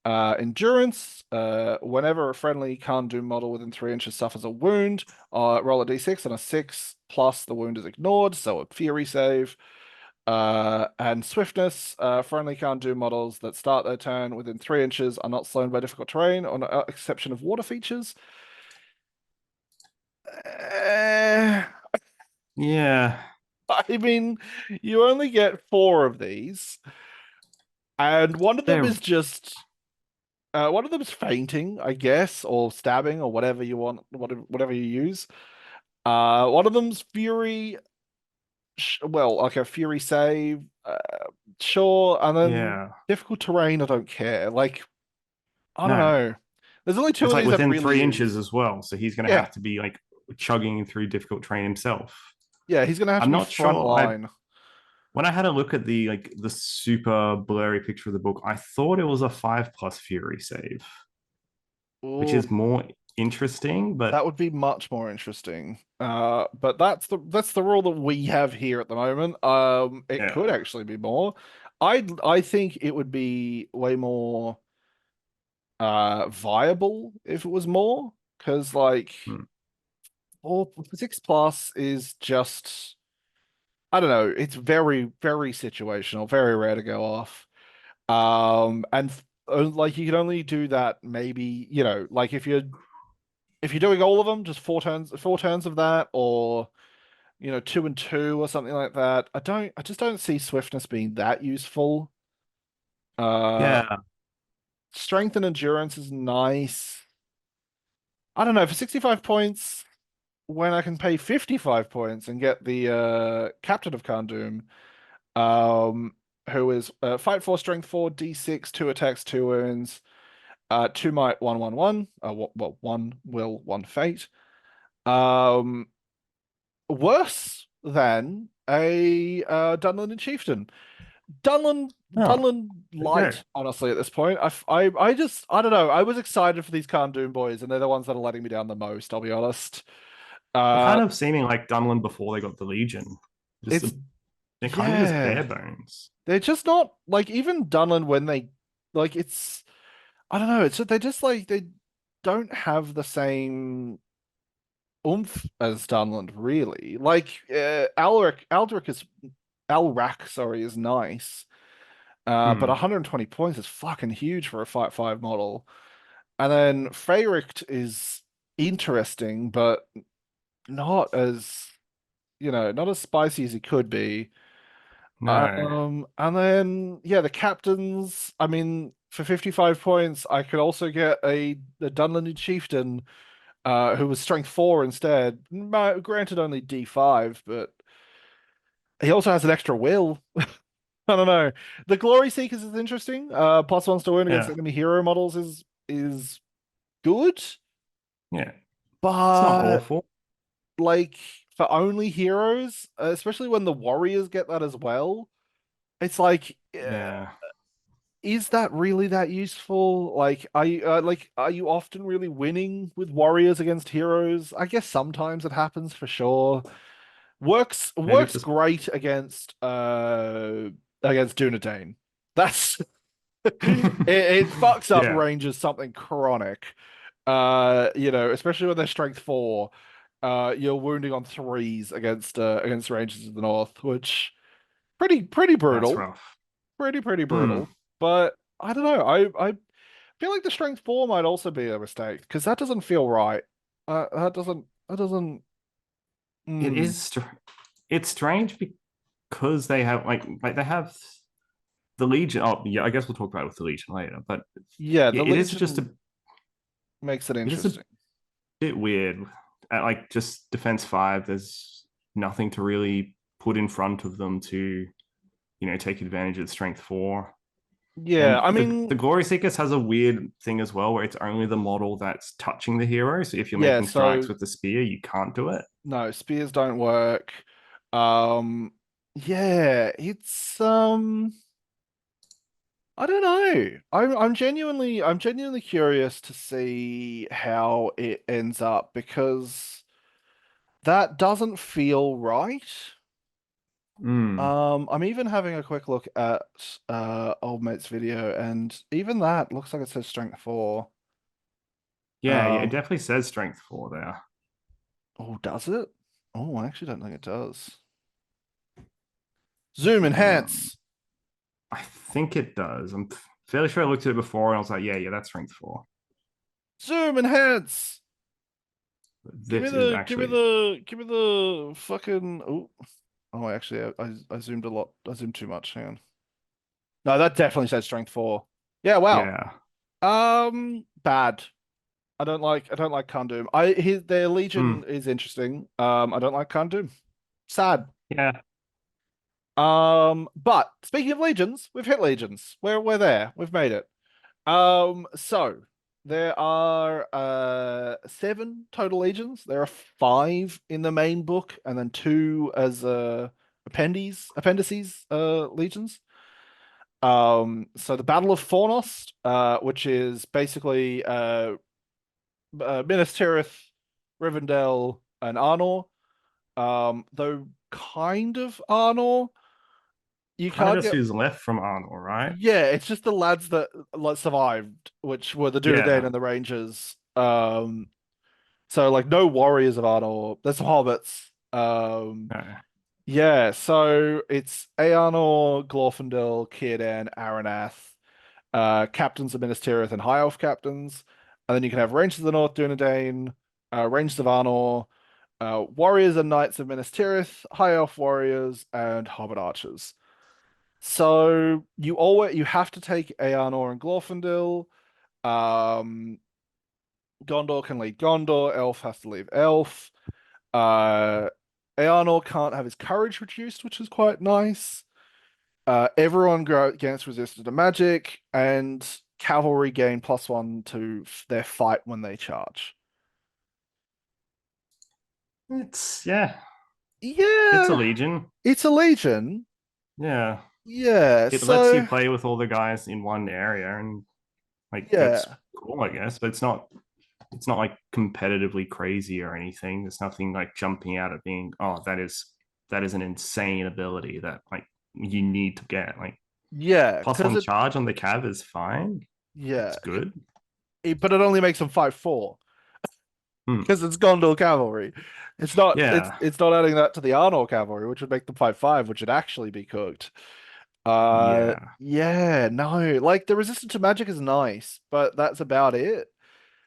Endurance, whenever a friendly can't do model within 3 inches suffers a wound, roll a d6 and a 6 plus the wound is ignored, so a fury save. And swiftness, friendly can't do models that start their turn within 3 inches are not slowed by difficult terrain, on exception of water features. Eh, Yeah, I mean, you only get four of these, and one of them they're is just one of them is fainting, I guess, or stabbing, or whatever you want, whatever you use. One of them's fury, well, like a fury save, sure, and then yeah. difficult terrain. I don't care. Like, I don't No, know. There's only two it's of like these I've within really 3 inches used. as well. So he's going to Yeah, have to be like chugging through difficult terrain himself. yeah, he's gonna have to I'm be not front sure. I line. When I had a look at the the super blurry picture of the book, I thought it was a 5+ fury save, which Ooh, is more interesting. But that would be much more interesting. But that's the rule that we have here at the moment. It could yeah, actually be more. I think it would be way more viable if it was more, because like hmm. or 6 plus is just I don't know, it's very, very situational, very rare to go off. And like you can only do that maybe, like if you're doing all of them, just four turns of that, or 2 and 2 or something like that. I just don't see swiftness being that useful. Uh, Yeah, Strength and endurance is nice. I don't know, for 65 points, when I can pay 55 points and get the Captain of Khandum, um, who is fight 4, strength 4, d6, 2 attacks, 2 wounds, 2 might, 1, 1, 1, well, 1 will, 1 fate. Um, Worse than a Dunlin and Chieftain. oh, Dunlin there you go. light, honestly, at this point. I just, I don't know. I was excited for these Khandun boys, and they're the ones that are letting me down the most, I'll be honest. They're Uh, kind of seeming like Dunlin before they got the Legion. Just it's, they're kind of just bare yeah, bones. they're just not, like, even Dunlin when they, like, it's, I don't know, they're just like, they don't have the same oomph as Dunland, really. Like, Alrac, sorry, is nice. But Hmm. 120 points is fucking huge for a Fight 5 model. And then Feyricht is interesting, but not as, not as spicy as he could be. No, And then yeah, the captains. I mean, for 55 points, I could also get the Dunlin Chieftain, who was strength 4 instead. Granted, only D5, but he also has an extra will. I don't know. The Glory Seekers is interesting. Plus ones to win against yeah, enemy hero models is good, yeah. It's not but awful. like for only heroes, especially when the warriors get that as well, it's like, Yeah, is that really that useful? Are you often really winning with warriors against heroes? I guess sometimes it happens for sure. maybe Works just great against Dunedain. That's it fucks up yeah, ranges something chronic. Especially when they're strength 4. You're wounding on threes against ranges of the north, which pretty that's brutal. rough. Pretty Hmm. brutal. But I don't know. I feel like the strength 4 might also be a mistake because that doesn't feel right. That doesn't. It Mm. is. It's strange because they have they have the Legion. Oh, yeah, I guess we'll talk about it with the Legion later. But Yeah, yeah, the it is just Legion makes it it is a interesting. bit weird. At like just Defense 5, there's nothing to really put in front of them to take advantage of Strength 4. Yeah, And I the mean, Glory Seekers has a weird thing as well, where it's only the model that's touching the hero. So if you're yeah, making strikes so with the spear, you can't do it. no, spears don't work. Yeah, it's I don't know. I'm genuinely curious to see how it ends up because That doesn't feel right. Mm. I'm even having a quick look at old mate's video, and even that looks like it says strength 4. Yeah, it Um, definitely says strength 4 there. oh, does it? Oh, I actually don't think it does. Zoom Um, enhance. I think it does. I'm fairly sure I looked at it before and I was like, yeah, that's strength 4. Zoom enhance. This is actually, Give me the fucking. Oh, oh, actually, I zoomed a lot. I zoomed too much. Hang on. No, that definitely says strength 4. Yeah, wow. yeah. Bad. I don't like Khandum. Their Mm, Legion is interesting. I don't like Khandum. Sad. yeah. But speaking of legions, we've hit legions. We're there. We've made it. So there are 7 total legions. There are 5 in the main book, and then 2 as appendices legions. So the Battle of Fornost, which is basically Minas Tirith, Rivendell, and Arnor. Though kind of Arnor. You Kind of can't just get who's left from Arnold, right? Yeah, it's just the lads that like survived, which were the Dunedain Yeah. and the Rangers. So like no warriors of Arnor. There's some hobbits. Uh, Yeah, so it's Earnor, Glorfindel, Círdan, Aranath, captains of Minas Tirith and High Elf captains. And then you can have Rangers of the North, Dunedain, Rangers of Arnor, warriors and knights of Minas Tirith, High Elf warriors, and Hobbit archers. So you have to take Earnor and Glorfindel. Um, Gondor can lead Gondor. Elf has to leave Elf. Uh, Earnor can't have his courage reduced, which is quite nice. Everyone gains resistance to magic, and cavalry gain +1 to their fight when they charge. yeah, it's a Yeah, legion. it's a legion. Yeah. Yeah, It lets you so play with all the guys in one area and like that's yeah, cool, I guess, but it's not like competitively crazy or anything. There's nothing like jumping out at being, oh, that is an insane ability that like you need to get. Like yeah, plus because one it charge on the cav is fine. yeah, It's good. but it only makes them fight 4 Hmm. because it's Gondor cavalry. Yeah. It's not adding that to the Arnor cavalry, which would make them fight 5, which would actually be cooked. Yeah. Yeah, no, like the resistance to magic is nice, but that's about it.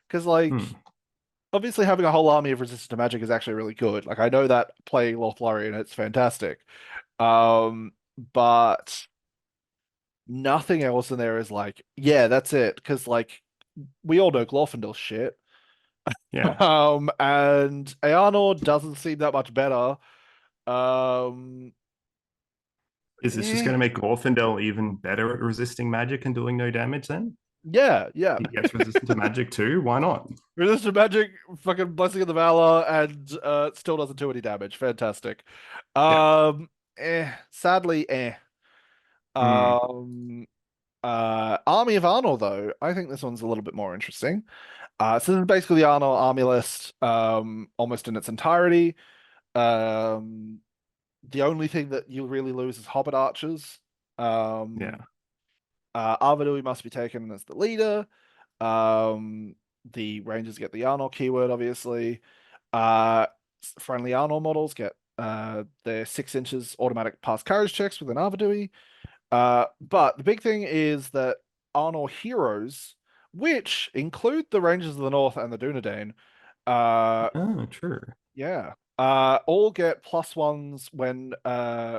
Because like Hmm. obviously having a whole army of resistance to magic is actually really good. Like I know that playing Lothlorien, it's fantastic. Um, but nothing else in there is like, yeah, that's it. Because like we all know Glorfindel's shit. Yeah. And Earnor doesn't seem that much better. Um, Is this just eh, going to make Glorfindel even better at resisting magic and doing no damage then? yeah. He gets resistant to magic too. Why not? Resistant magic, fucking blessing of the valor, and still doesn't do any damage. Fantastic. Yeah. Sadly, eh. Hmm. Um, Army of Arnor, though, I think this one's a little bit more interesting. So this is basically the Arnor army list, almost in its entirety. Um, the only thing that you really lose is Hobbit archers. Yeah. Um, Arvedui must be taken as the leader. The Rangers get the Arnor keyword, obviously. Uh, Friendly Arnor models get their 6 inches automatic pass courage checks with an Arvedui. But the big thing is that Arnor heroes, which include the Rangers of the North and the Dunedain, uh, Oh, true. yeah, all get +1s when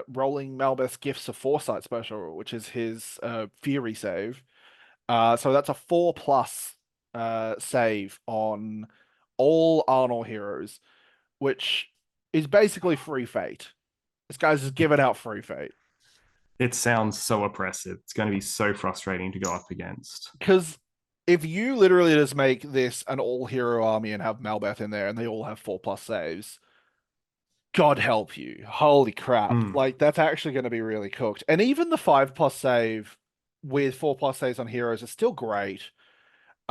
rolling Malbeth's Gifts of Foresight special, which is his Fury save. So that's a 4+ save on all Arnor heroes, which is basically free fate. This guy's just giving out free fate. It sounds so oppressive. It's going to be so frustrating to go up against. Because if you literally just make this an all hero army and have Malbeth in there and they all have 4+ saves, God help you. Holy crap. Hmm. Like that's actually going to be really cooked. And even the 5+ save with 4+ saves on heroes is still great.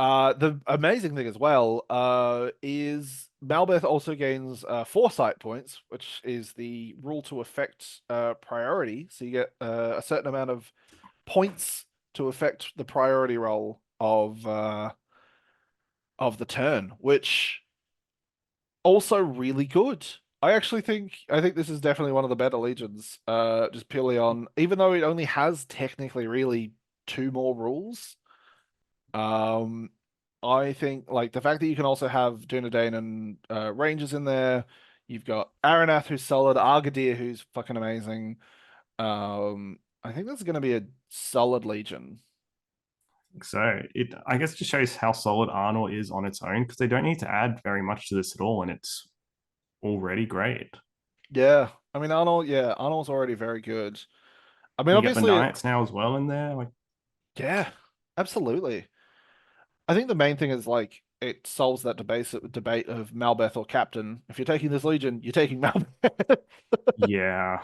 The amazing thing as well is Malbeth also gains foresight points, which is the rule to affect priority. So you get a certain amount of points to affect the priority roll of the turn, which also really good. I think this is definitely one of the better legions. Just purely on even though it only has technically really two more rules. Um, I think like the fact that you can also have Dunedain and Rangers in there. You've got Aranath who's solid, Argadir who's fucking amazing. I think that's going to be a solid legion. So it, I guess, just shows how solid Arnor is on its own because they don't need to add very much to this at all, and it's already great. Yeah, I mean Arnold. Yeah, Arnold's already very good. I mean, And you get the obviously, Knights now as well in there. Like, yeah, absolutely. I think the main thing is like it solves that debate of Malbeth or Captain. If you're taking this Legion, you're taking Malbeth. yeah,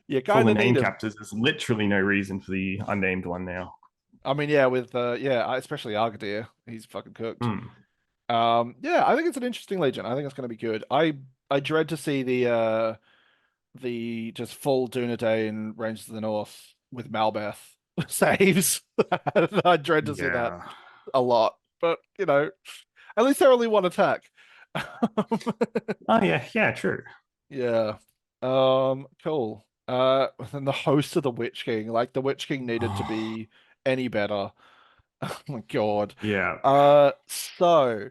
You for kind the of need name him. captors, there's literally no reason for the unnamed one now. I mean, yeah, with especially Argadir, he's fucking cooked. Hmm. Yeah, I think it's an interesting Legion. I think it's going to be good. I dread to see the just full Dunedain Rangers of the North with Malbeth saves. I dread to see that Yeah. a lot, but at least they're only one attack. Oh yeah, yeah, true. Yeah. Cool. And the host of the Witch King, like the Witch King needed to be any better. Oh my God. Yeah. So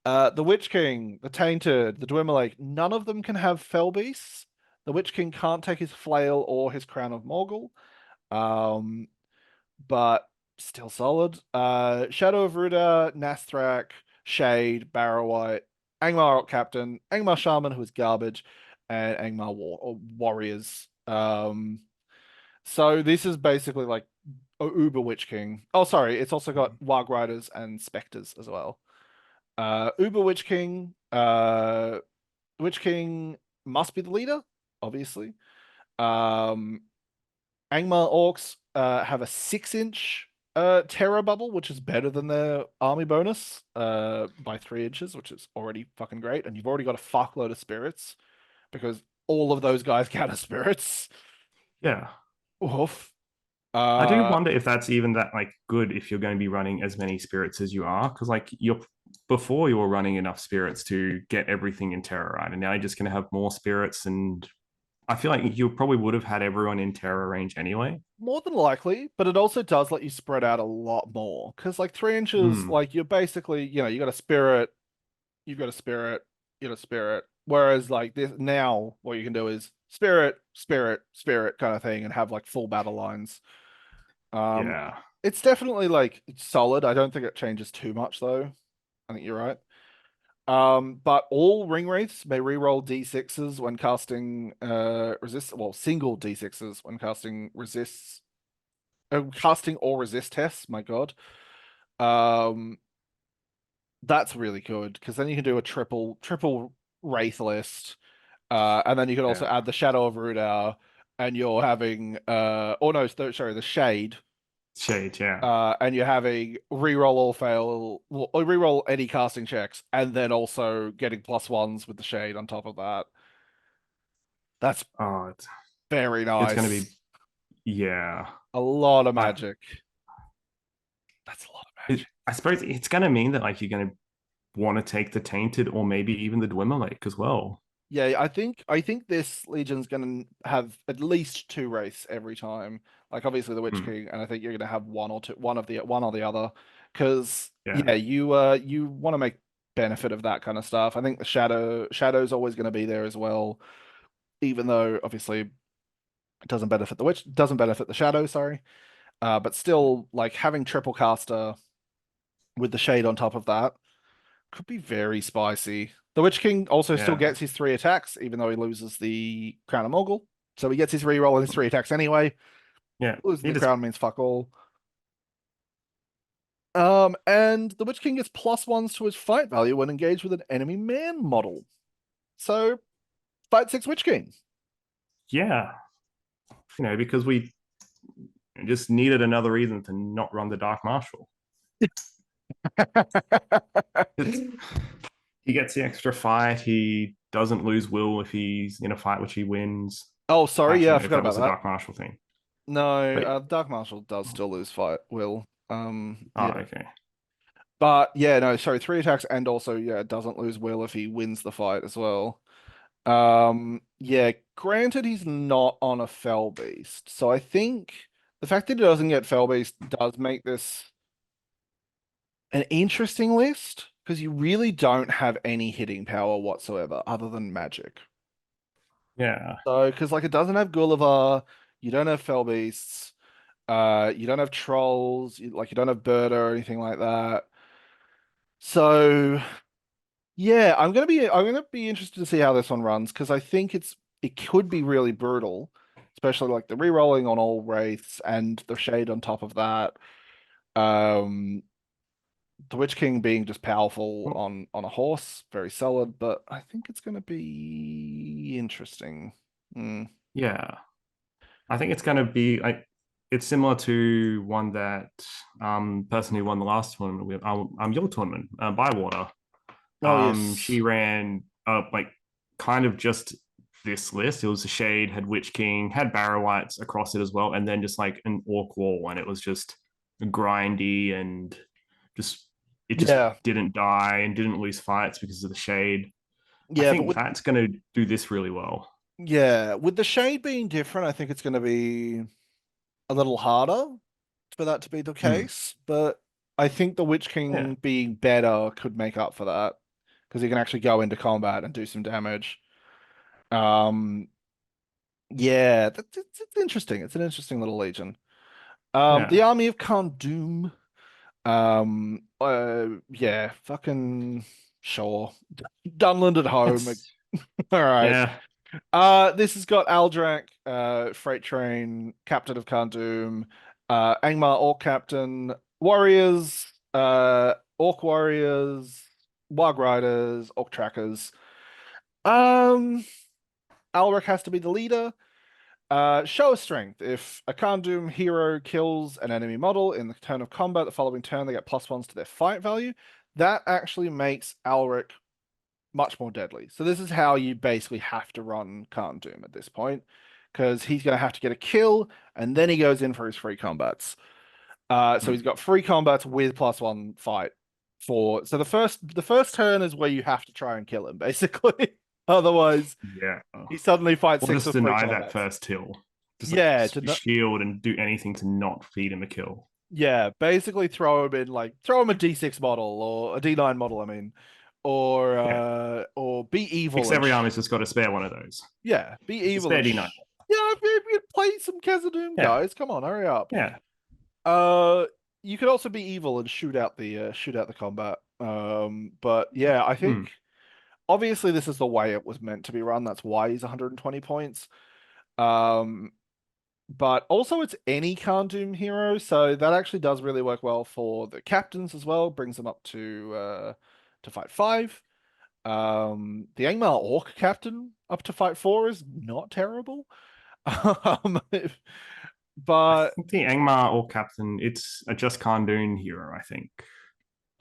the Witch King, the Tainted, the Dwemer, none of them can have Fell Beasts. The Witch King can't take his flail or his Crown of Morgul. Um, but still solid. Shadow of Ruda, Nathrak, Shade, Barrow-wight, Angmar Orc Captain, Angmar Shaman, who is garbage, and Angmar Warriors. So this is basically like a Uber Witch King. Oh, sorry, it's also got Warg Riders and Spectres as well. Uber Witch King must be the leader, obviously. Um, Angmar Orcs have a 6-inch terror bubble, which is better than their army bonus by 3 inches, which is already fucking great. And you've already got a fuckload of spirits because all of those guys count as spirits. Yeah. Oof. I do Uh, wonder if that's even that like good if you're going to be running as many spirits as you are, because like you're before you were running enough spirits to get everything in terror, right? And now you're just going to have more spirits, and I feel like you probably would have had everyone in terror range anyway. More than likely, but it also does let you spread out a lot more because like 3 inches, Hmm. like you're basically, you got a spirit, you've got a spirit, you got a spirit. Whereas like this now, what you can do is spirit, spirit, spirit kind of thing, and have like full battle lines. Um, Yeah. it's definitely like it's solid. I don't think it changes too much though. I think you're right. But all ring wraiths may reroll d6s when casting resist. Well, single d6s when casting resists, casting or resist tests. My God. Um, that's really good because then you can do a triple wraith list. And then you could also Yeah. add the Shadow of Rudar, and you're having or no, sorry, the Shade. Shade, yeah. And you're having reroll all fail, well, or reroll any casting checks, and then also getting +1s with the Shade on top of that. That's Oh, very it's going to be, nice. yeah. A lot of I, magic. That's a lot of magic. I suppose it's going to mean that like you're going to want to take the tainted or maybe even the Dwemer Lake as well. Yeah, I think this Legion's gonna have at least two wraiths every time. Like obviously the Witch Hmm. King, and I think you're gonna have one or two, one or the other, because Yeah. yeah, you want to make benefit of that kind of stuff. I think the Shadow's always gonna be there as well, even though obviously it doesn't benefit the Shadow, sorry. But still, like having triple caster with the Shade on top of that could be very spicy. The Witch King also still Yeah. gets his 3 attacks, even though he loses the Crown of Mogul. So he gets his reroll and his 3 attacks anyway. Yeah. Losing He the just, crown means fuck all. And the Witch King gets +1s to his fight value when engaged with an enemy man model. So fight 6 Witch King. yeah. Because we just needed another reason to not run the Dark Marshal. It's he gets the extra fight. He doesn't lose will if he's in a fight which he wins. Oh, sorry. I Yeah, actually I don't know if forgot that about was a that. Dark Martial thing, No, but Dark Marshal does still lose fight, will. oh, Yeah. okay, But yeah, no, sorry, three attacks and also, yeah, doesn't lose will if he wins the fight as well. Yeah, granted he's not on a Fell Beast. So I think the fact that he doesn't get Fell Beast does make this an interesting list because you really don't have any hitting power whatsoever other than magic. yeah, So, because like it doesn't have Gulliver, you don't have Fell Beasts, you don't have trolls, like you don't have Birder or anything like that. So yeah, I'm gonna be interested to see how this one runs because I think it could be really brutal, especially like the rerolling on all wraiths and the shade on top of that. Um, the Witch King being just powerful well, on a horse, very solid, but I think it's gonna be interesting. Hmm. yeah. I think it's going to be like it's similar to one that person who won the last tournament with your tournament, Bywater. Oh She yes. ran like kind of just this list. It was a shade, had Witch King, had Barrow-wights across it as well, and then just like an orc wall, and it was just grindy and just it just Yeah. didn't die and didn't lose fights because of the shade. I Yeah, but think with that's going to do this really well. yeah, with the shade being different, I think it's gonna be a little harder for that to be the Hmm. case, but I think the Witch Yeah, King being better could make up for that because he can actually go into combat and do some damage. Um, yeah, it's interesting. It's an interesting little legion. The yeah. Army of Khandoom. Yeah, fucking sure. Dunland at home. It's All right. yeah, This has got Aldrak, Freight Train, Captain of Khandoum, Angmar Orc Captain, Warriors, Orc Warriors, Warg Riders, Orc Trackers. Um, Alric has to be the leader. Show of strength. If a Khandoum hero kills an enemy model in the turn of combat, the following turn they get +1s to their fight value. That actually makes Alric much more deadly. So this is how you basically have to run Khan Doom at this point, because he's going to have to get a kill, and then he goes in for his free combats. So he's hmm, got free combats with +1 fight for. So the first turn is where you have to try and kill him, basically. Otherwise, yeah. he suddenly fights Or six just of free deny that combats. first kill. Just like Yeah, shield and do anything to not feed him a kill. yeah, basically throw him a D6 model or a D9 model, I mean, Yeah. or be evil Because and every army's just got a spare one of those. yeah, be It's a evil spare and D9. yeah, if you play some Khazad-dûm, Yeah. guys. Come on, hurry up. Yeah. Uh, you could also be evil and shoot out the combat. But yeah, I Hmm. think obviously this is the way it was meant to be run. That's why he's 120 points. Um, but also it's any Khandoum hero, so that actually does really work well for the captains as well. Brings them up to fight 5. The Angmar Orc captain up to fight 4 is not terrible. Um, I but think the Angmar or Captain, it's a just Khandoon hero, I think.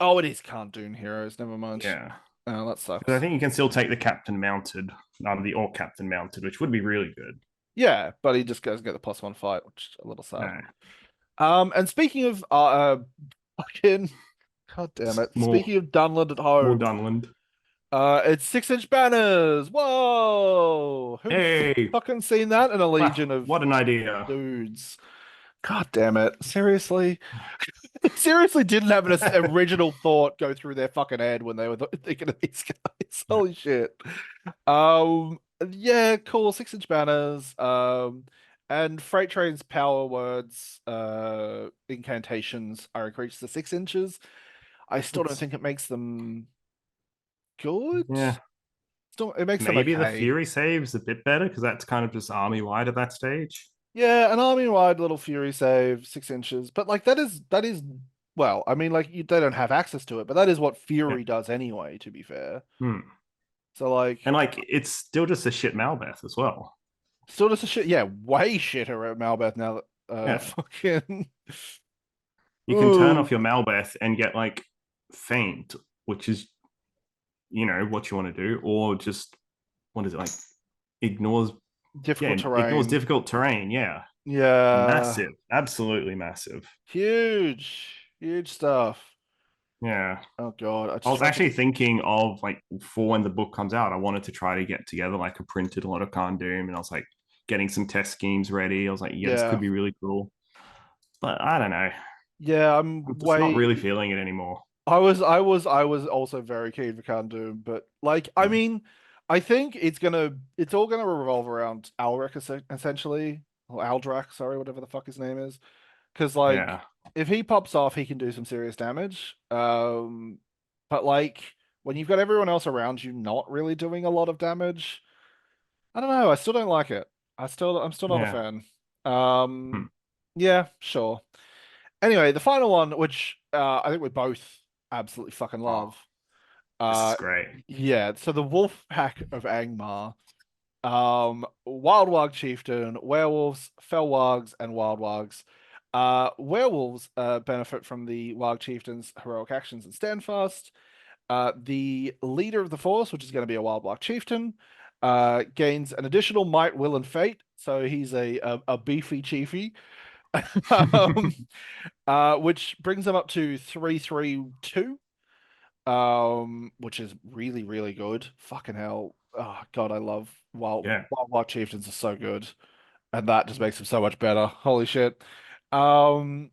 oh, it is Khandoum heroes. Never mind. Yeah. Oh, that Because I sucks. think you can still take the Captain mounted, the Orc Captain mounted, which would be really good. Yeah, but he just goes and get the +1 fight, which is a little sad. No. And speaking of fucking god damn it. More Speaking of Dunland at more home, Dunland. it's 6-inch banners. Whoa! Who'd Hey, fucking seen that in a wow, legion of what an idea. dudes? God damn it. Seriously? Seriously didn't have an original thought go through their fucking head when they were thinking of these guys. Holy shit. Yeah, cool. 6-inch banners. And Freight Train's power words, incantations are increased to 6 inches. I still don't It's think it makes them good. yeah. Still, it makes them Maybe the okay. Fury save's a bit better because that's kind of just army wide at that stage. Yeah, an army-wide little Fury save, 6 inches. But like that is well, I mean, like they don't have access to it, but that is what Yeah. Fury does anyway, to be fair. Hmm. So like And like it's still just a shit Malbeth as well. still just a shit, yeah, way shitter at Malbeth now that Yeah. fucking You can turn ooh. off your Malbeth and get like faint, which is what you want to do, or just what is it like ignores Difficult ignores terrain. difficult terrain. Yeah, Yeah. massive, absolutely massive. Huge. Huge stuff. Yeah. Oh God. I I just was tried to. actually thinking of like for when the book comes out, I wanted to try to get together like a printed lot of Khan Doom, and I was like getting some test schemes ready. I was like, yeah, this could Yeah. be really cool, but I don't know. Yeah, I'm I'm just not way. really feeling it anymore. I was also very keen for Kandun, but like, I Mm. mean, I think it's all gonna revolve around Alric essentially, or Aldrak, sorry, whatever the fuck his name is. Because like, Yeah, if he pops off, he can do some serious damage. But like, when you've got everyone else around you not really doing a lot of damage, I don't know. I still don't like it. I'm still not a yeah. fan. Um, Hmm. yeah, sure. Anyway, the final one, which I think we both absolutely fucking Oh, love. this is Uh, great. yeah, so the Wolf Pack of Angmar, Wild Warg Chieftain, Werewolves, Fell Wargs, and Wild Wargs. Werewolves benefit from the Warg Chieftain's heroic actions and standfast. The leader of the force, which is going to be a Wild Warg Chieftain, gains an additional might, will, and fate. So he's a beefy chiefy. Um, which brings them up to 332, which is really, really good. Fucking hell. Oh God, I love Yeah. Wild Chieftains are so good. And that just makes them so much better. Holy shit. Um,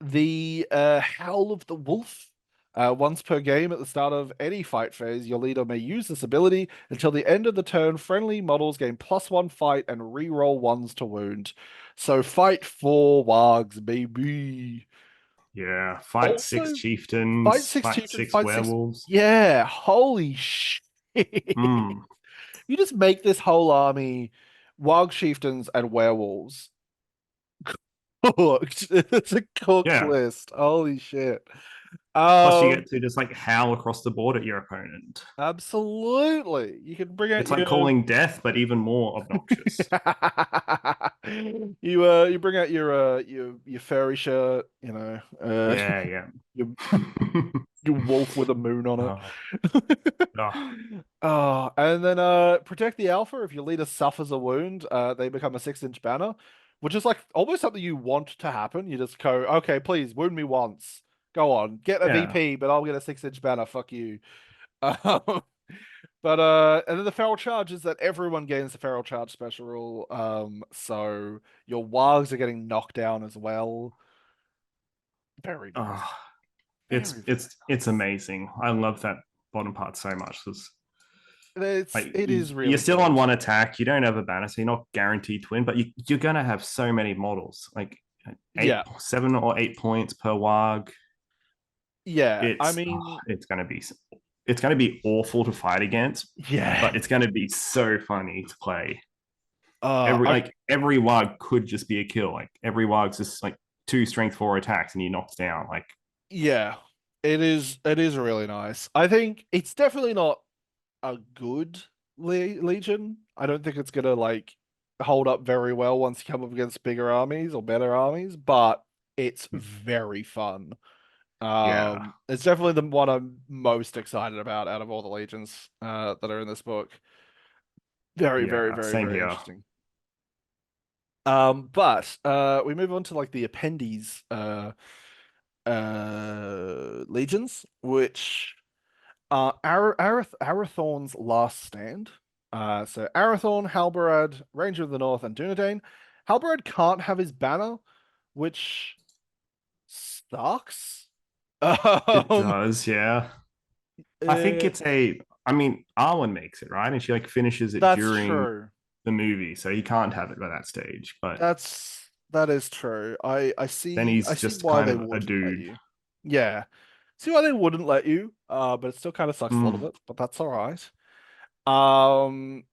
the Howl of the Wolf. Once per game at the start of any fight phase, your leader may use this ability until the end of the turn. Friendly models gain +1 fight and re-roll ones to wound. So fight 4 wargs, baby. Yeah. Fight six Also, fight chieftains, six fight chieftains, six fight six. werewolves. Yeah, holy shit. Mm. You just make this whole army wild chieftains and werewolves cooked. It's a cooked Yeah. list. Holy shit. Plus, you Um, get to just like howl across the board at your opponent. Absolutely. You can bring out It's like your calling death, but even more obnoxious. you bring out your furry shirt, Yeah, yeah. your your wolf with a moon on Oh, it. oh, Oh, and then protect the alpha. If your leader suffers a wound, they become a 6-inch banner, which is like almost something you want to happen. You just go, okay, please wound me once. Go on, get a yeah. VP, but I'll get a 6-inch banner. Fuck you. Um, but and then the feral charge is that everyone gains the feral charge special rule. So your wargs are getting knocked down as well. Very nice. Oh, Very, very it's nice. amazing. I love that bottom part so much because like It is you're really still on good. one attack. You don't have a banner, so you're not guaranteed to win. But you're gonna have so many models, like Yeah, 7 or 8 points per WAG. yeah. I It's mean, it's gonna be awful to fight against, yeah. but it's gonna be so funny to play. Uh, Every I like every WAG could just be a kill. Like every WAG's just like 2 strength 4 attacks and he knocks down. Like yeah. It is really nice. I think it's definitely not a good Legion. I don't think it's gonna like hold up very well once you come up against bigger armies or better armies, but it's very fun. yeah, It's definitely the one I'm most excited about out of all the legions that are in this book. Very, very, yeah, very, same very here. interesting. But we move on to like the appendies legions, which are Arathorn's Last Stand. So Arathorn, Halbarad, Ranger of the North, and Dunedain. Halbarad can't have his banner, which sucks. It Um, does, yeah. I think uh, it's a. I mean, Arwen makes it right, and she like finishes it that's during true. the movie, so he can't have it by that stage. But That is true. then I he's see just why kind they of a wouldn't let dude. you. Yeah. See why they wouldn't let you. But it still kind of sucks a little Mm. bit, but that's all right. Um,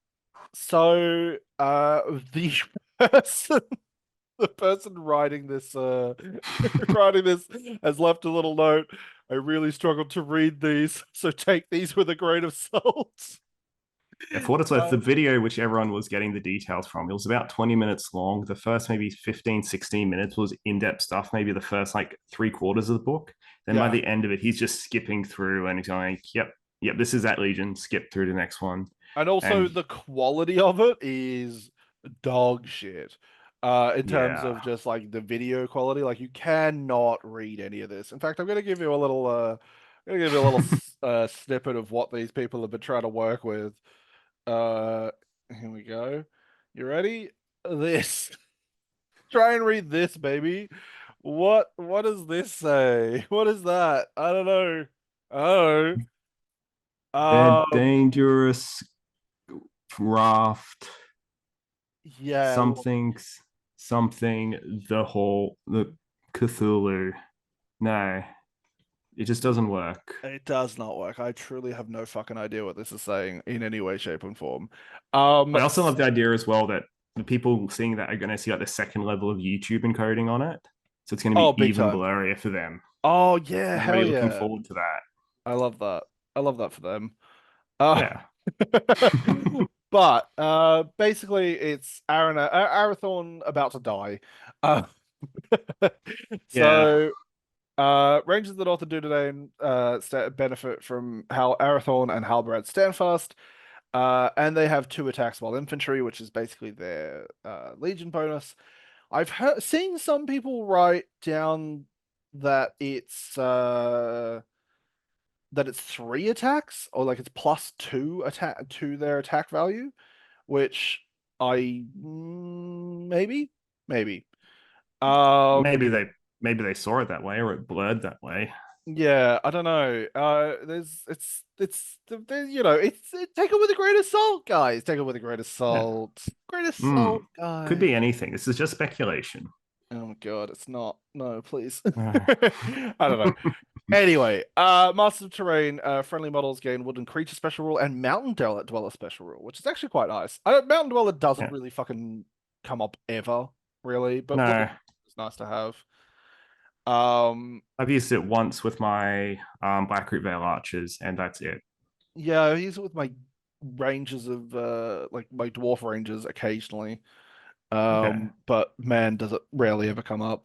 so the person the person writing this writing this has left a little note. I really struggled to read these, so take these with a grain of salt. Yeah, for what it's worth, Uh, the video which everyone was getting the details from, it was about 20 minutes long. The first maybe 15, 16 minutes was in-depth stuff, maybe the first like 3 quarters of the book. Then by Yeah. the end of it, he's just skipping through and he's going, like, yep, yep, this is that Legion. Skip through the next one. And also And the quality of it is dog shit. In terms yeah, of just like the video quality, like you cannot read any of this. In fact, I'm gonna give you a little snippet of what these people have been trying to work with. Uh Here we go. You ready? This. Try and read this, baby. What does this say? What is that? I don't know. Oh. they're Um dangerous raft yeah, look, something something the Cthulhu. No, it just doesn't work. it does not work. I truly have no fucking idea what this is saying in any way, shape, and form. I also love the idea as well that the people seeing that are going to see like the second level of YouTube encoding on it, so it's going to Oh, be big even time. blurrier for them. Oh yeah, I'm hell really looking yeah. forward to that. I love that. I love that for them. Uh, Yeah, but basically it's Arathorn about to die. Uh, yeah, so Rangers of the North and Dunedain benefit from Hal Arathorn and Halbrand Standfast. And they have two attacks while infantry, which is basically their Legion bonus. Seen some people write down that it's three attacks, or like it's plus two attack to their attack value, which maybe, maybe. Um, maybe they saw it that way or it blurred that way. yeah, I don't know. Take it with a grain of salt, guys. Take it with a grain of Yeah, salt. Grain of mm. salt, Could guys. be anything. This is just speculation. Oh my God, it's not. No, please. Uh, I don't know. Anyway, Masters of Terrain, friendly models gain Wood and Creature special rule and Mountain Dweller special rule, which is actually quite nice. Mountain Dweller doesn't yeah, really fucking come up ever, really, but Wood and no, Creature is nice to have. Um, I've used it once with my Blackroot Veil Archers, and that's it. yeah, I use it with my ranges of like my dwarf ranges occasionally. Okay. But man, does it rarely ever come up.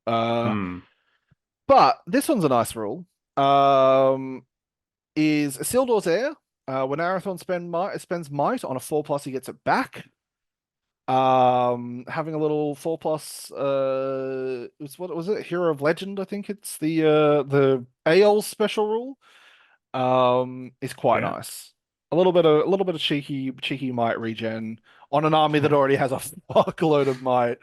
Uh, Hmm. but this one's a nice rule. Um, is Isildur's Heir. When Arathorn spends might on a 4+, he gets it back. Having a little 4+, what was it? Hero of Legend, I think it's the Aeol special rule. Is quite Yeah. nice. A little bit of cheeky might regen on an army that already has a fuckload of might.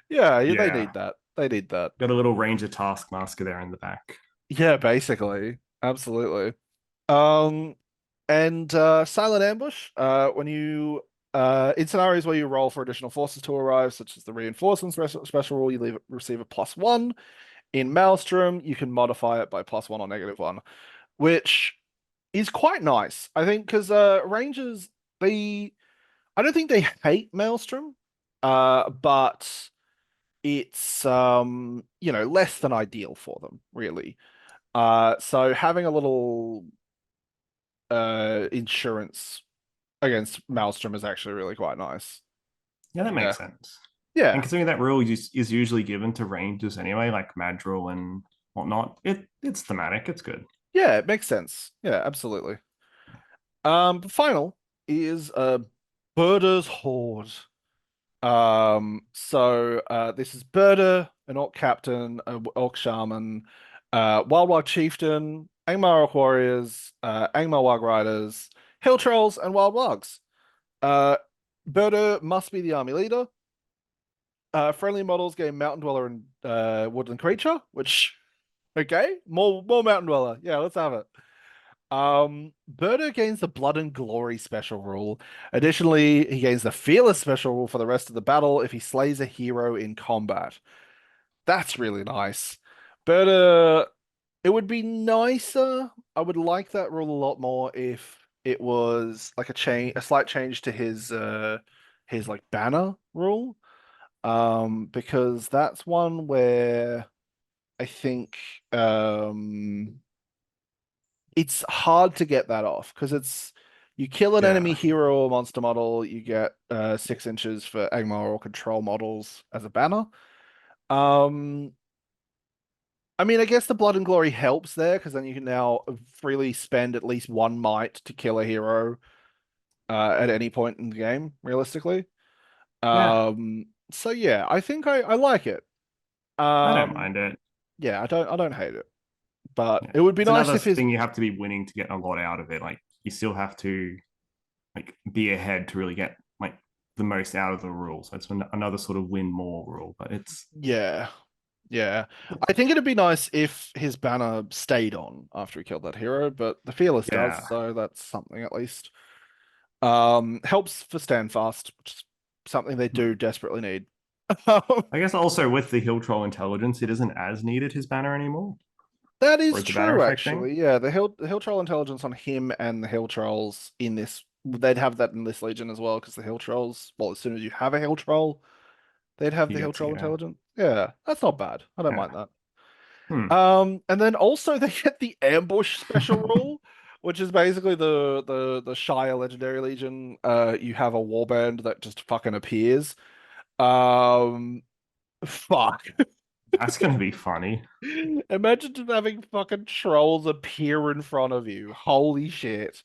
Yeah, they Yeah. need that. They need that. Got a little Ranger Taskmaster there in the back. Yeah, basically. Absolutely. Um, and Silent Ambush, when you in scenarios where you roll for additional forces to arrive, such as the reinforcements special rule, receive a +1. In Maelstrom, you can modify it by +1 or -1, which is quite nice. I think because Rangers, they I don't think they hate Maelstrom, but it's less than ideal for them, really. So having a little insurance against Maelstrom is actually really quite nice. Yeah, that Yeah. makes sense. And Yeah. considering that rule is usually given to Rangers anyway, like Madrill and whatnot, it's thematic. It's good. Yeah, it makes sense. Yeah, absolutely. The final is Burda's Horde. This is Burda, an Orc Captain, an Orc Shaman, Wild Chieftain, Angmar Orc Warriors, Angmar Warg Riders, Hill Trolls, and Wild Wargs. Uh, Burda must be the army leader. Friendly models gain Mountain Dweller and Woodland Creature, which okay, more Mountain Dweller. Yeah, let's have it. Birdo gains the Blood and Glory special rule. Additionally, he gains the Fearless special rule for the rest of the battle if he slays a hero in combat. That's really nice. Birdo, it would be nicer. I would like that rule a lot more if it was like a slight change to his like banner rule. Because that's one where I think it's hard to get that off because you kill an enemy Yeah. hero or monster model, you get 6 inches for Angmar or control models as a banner. Um, I mean, I guess the blood and glory helps there because then you can now freely spend at least one might to kill a hero at any point in the game, realistically. Yeah, So yeah, I think I like it. I don't Um, mind it. yeah, I don't hate it, but Yeah. it would be It's nice another if his thing you have to be winning to get a lot out of it. Like you still have to like be ahead to really get like the most out of the rule. So it's another sort of win more rule, but yeah. Yeah. I think it'd be nice if his banner stayed on after he killed that hero, but the Fearless does, yeah. so that's something at least. Helps for Standfast, which is something they do desperately need. I guess also with the Hill Troll intelligence, it isn't as needed his banner anymore. That Or is is the banner true, affecting? actually. Yeah, the Hill Troll intelligence on him and the Hill Trolls in this, they'd have that in this Legion as well, because the Hill Trolls, well, as soon as you have a Hill Troll, they'd have He the Hill gets Troll yeah. intelligence. Yeah, that's not bad. I don't mind Yeah. that. Hmm. And then also they get the ambush special rule, which is basically the Shire Legendary Legion. You have a warband that just fucking appears. Um, fuck. That's gonna be funny. Imagine just having fucking trolls appear in front of you. Holy shit.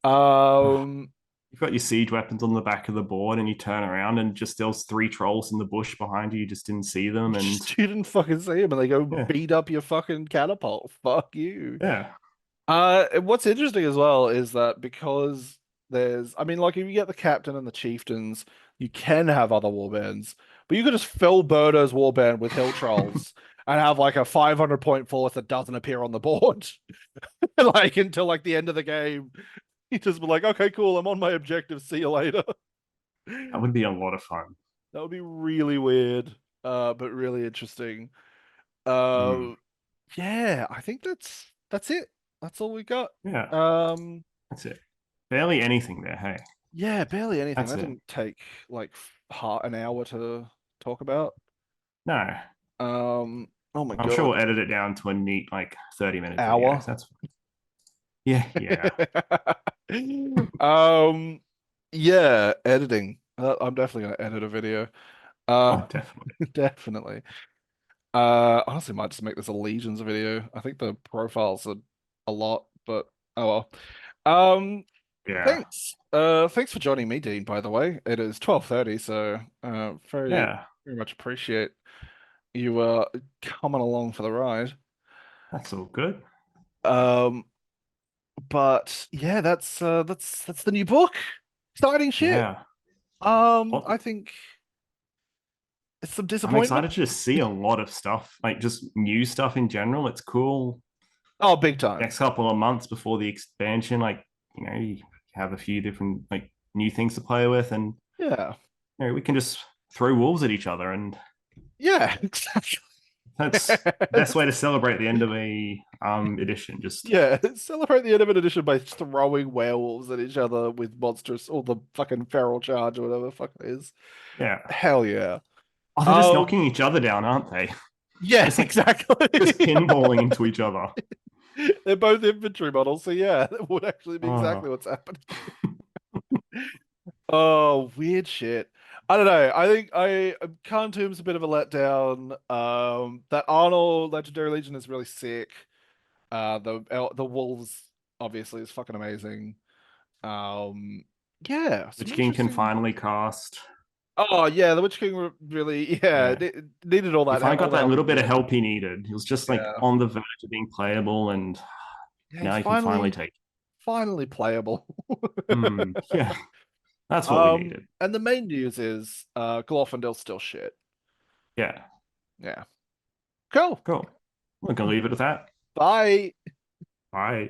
Um, You've got your siege weapons on the back of the board, and you turn around and just there's three trolls in the bush behind you. You just didn't see them, and just you didn't fucking see them and they go yeah, beat up your fucking catapult. Fuck you. yeah. What's interesting as well is that because I mean, like if you get the captain and the chieftains, you can have other warbands, but you could just fill Birdo's warband with hill trolls and have like a 500 point force that doesn't appear on the board, like until like the end of the game. You just be like, okay, cool, I'm on my objective. See you later. That would be a lot of fun. That would be really weird, but really interesting. Hmm. Uh, yeah, I think that's it. That's all we got. Yeah, Um. that's it. Barely anything there. Hey, Yeah, barely anything. that's That it. didn't take like half an hour to talk about. No, Oh my I'm sure God, we'll edit it down to a neat like 30-minute video. hour. So that's yeah, yeah. Um, yeah, editing. I'm definitely gonna edit a video. Uh, Oh, definitely. definitely. Honestly, might just make this a Legions video. I think the profiles are a lot, but oh well. Yeah, Thanks for joining me, Dean, by the way. It is 12:30, so very yeah. very much appreciate you coming along for the ride. That's all good. Um, but yeah, that's the new book. Exciting shit. Yeah. I Well, think it's some I'm disappointment. excited to just see a lot of stuff, like just new stuff in general. It's cool. Oh, big time. Next couple of months before the expansion, like you have a few different like new things to play with, and Yeah. we can just throw wolves at each other, and Yeah, exactly. that's the best way to celebrate the end of a edition. Just Yeah, celebrate the end of an edition by throwing werewolves at each other with monstrous or the fucking feral charge or whatever the fuck it is. yeah. Hell yeah. Oh, they're just Um, knocking each other down, aren't they? yeah, Just like just exactly. pinballing into each other. They're both infantry models, so yeah, that would actually be exactly Oh, what's happening. Oh, weird shit. I don't know. I think Khan Tomb's a bit of a letdown. That Arnold Legendary Legion is really sick. The Wolves obviously is fucking amazing. Um, yeah, some Witch King can interesting. finally cast. Oh yeah, the Witch King really yeah Yeah, needed all he that finally all got the that help he little could bit of get. help he needed. He was just like Yeah, on the verge of being playable, and yeah, he's now he can finally finally take. finally playable. Yeah, that's what we needed. And the main news is Glorfindel's still shit. Yeah, Yeah. Cool. cool. We're gonna leave it at that. Bye. Bye.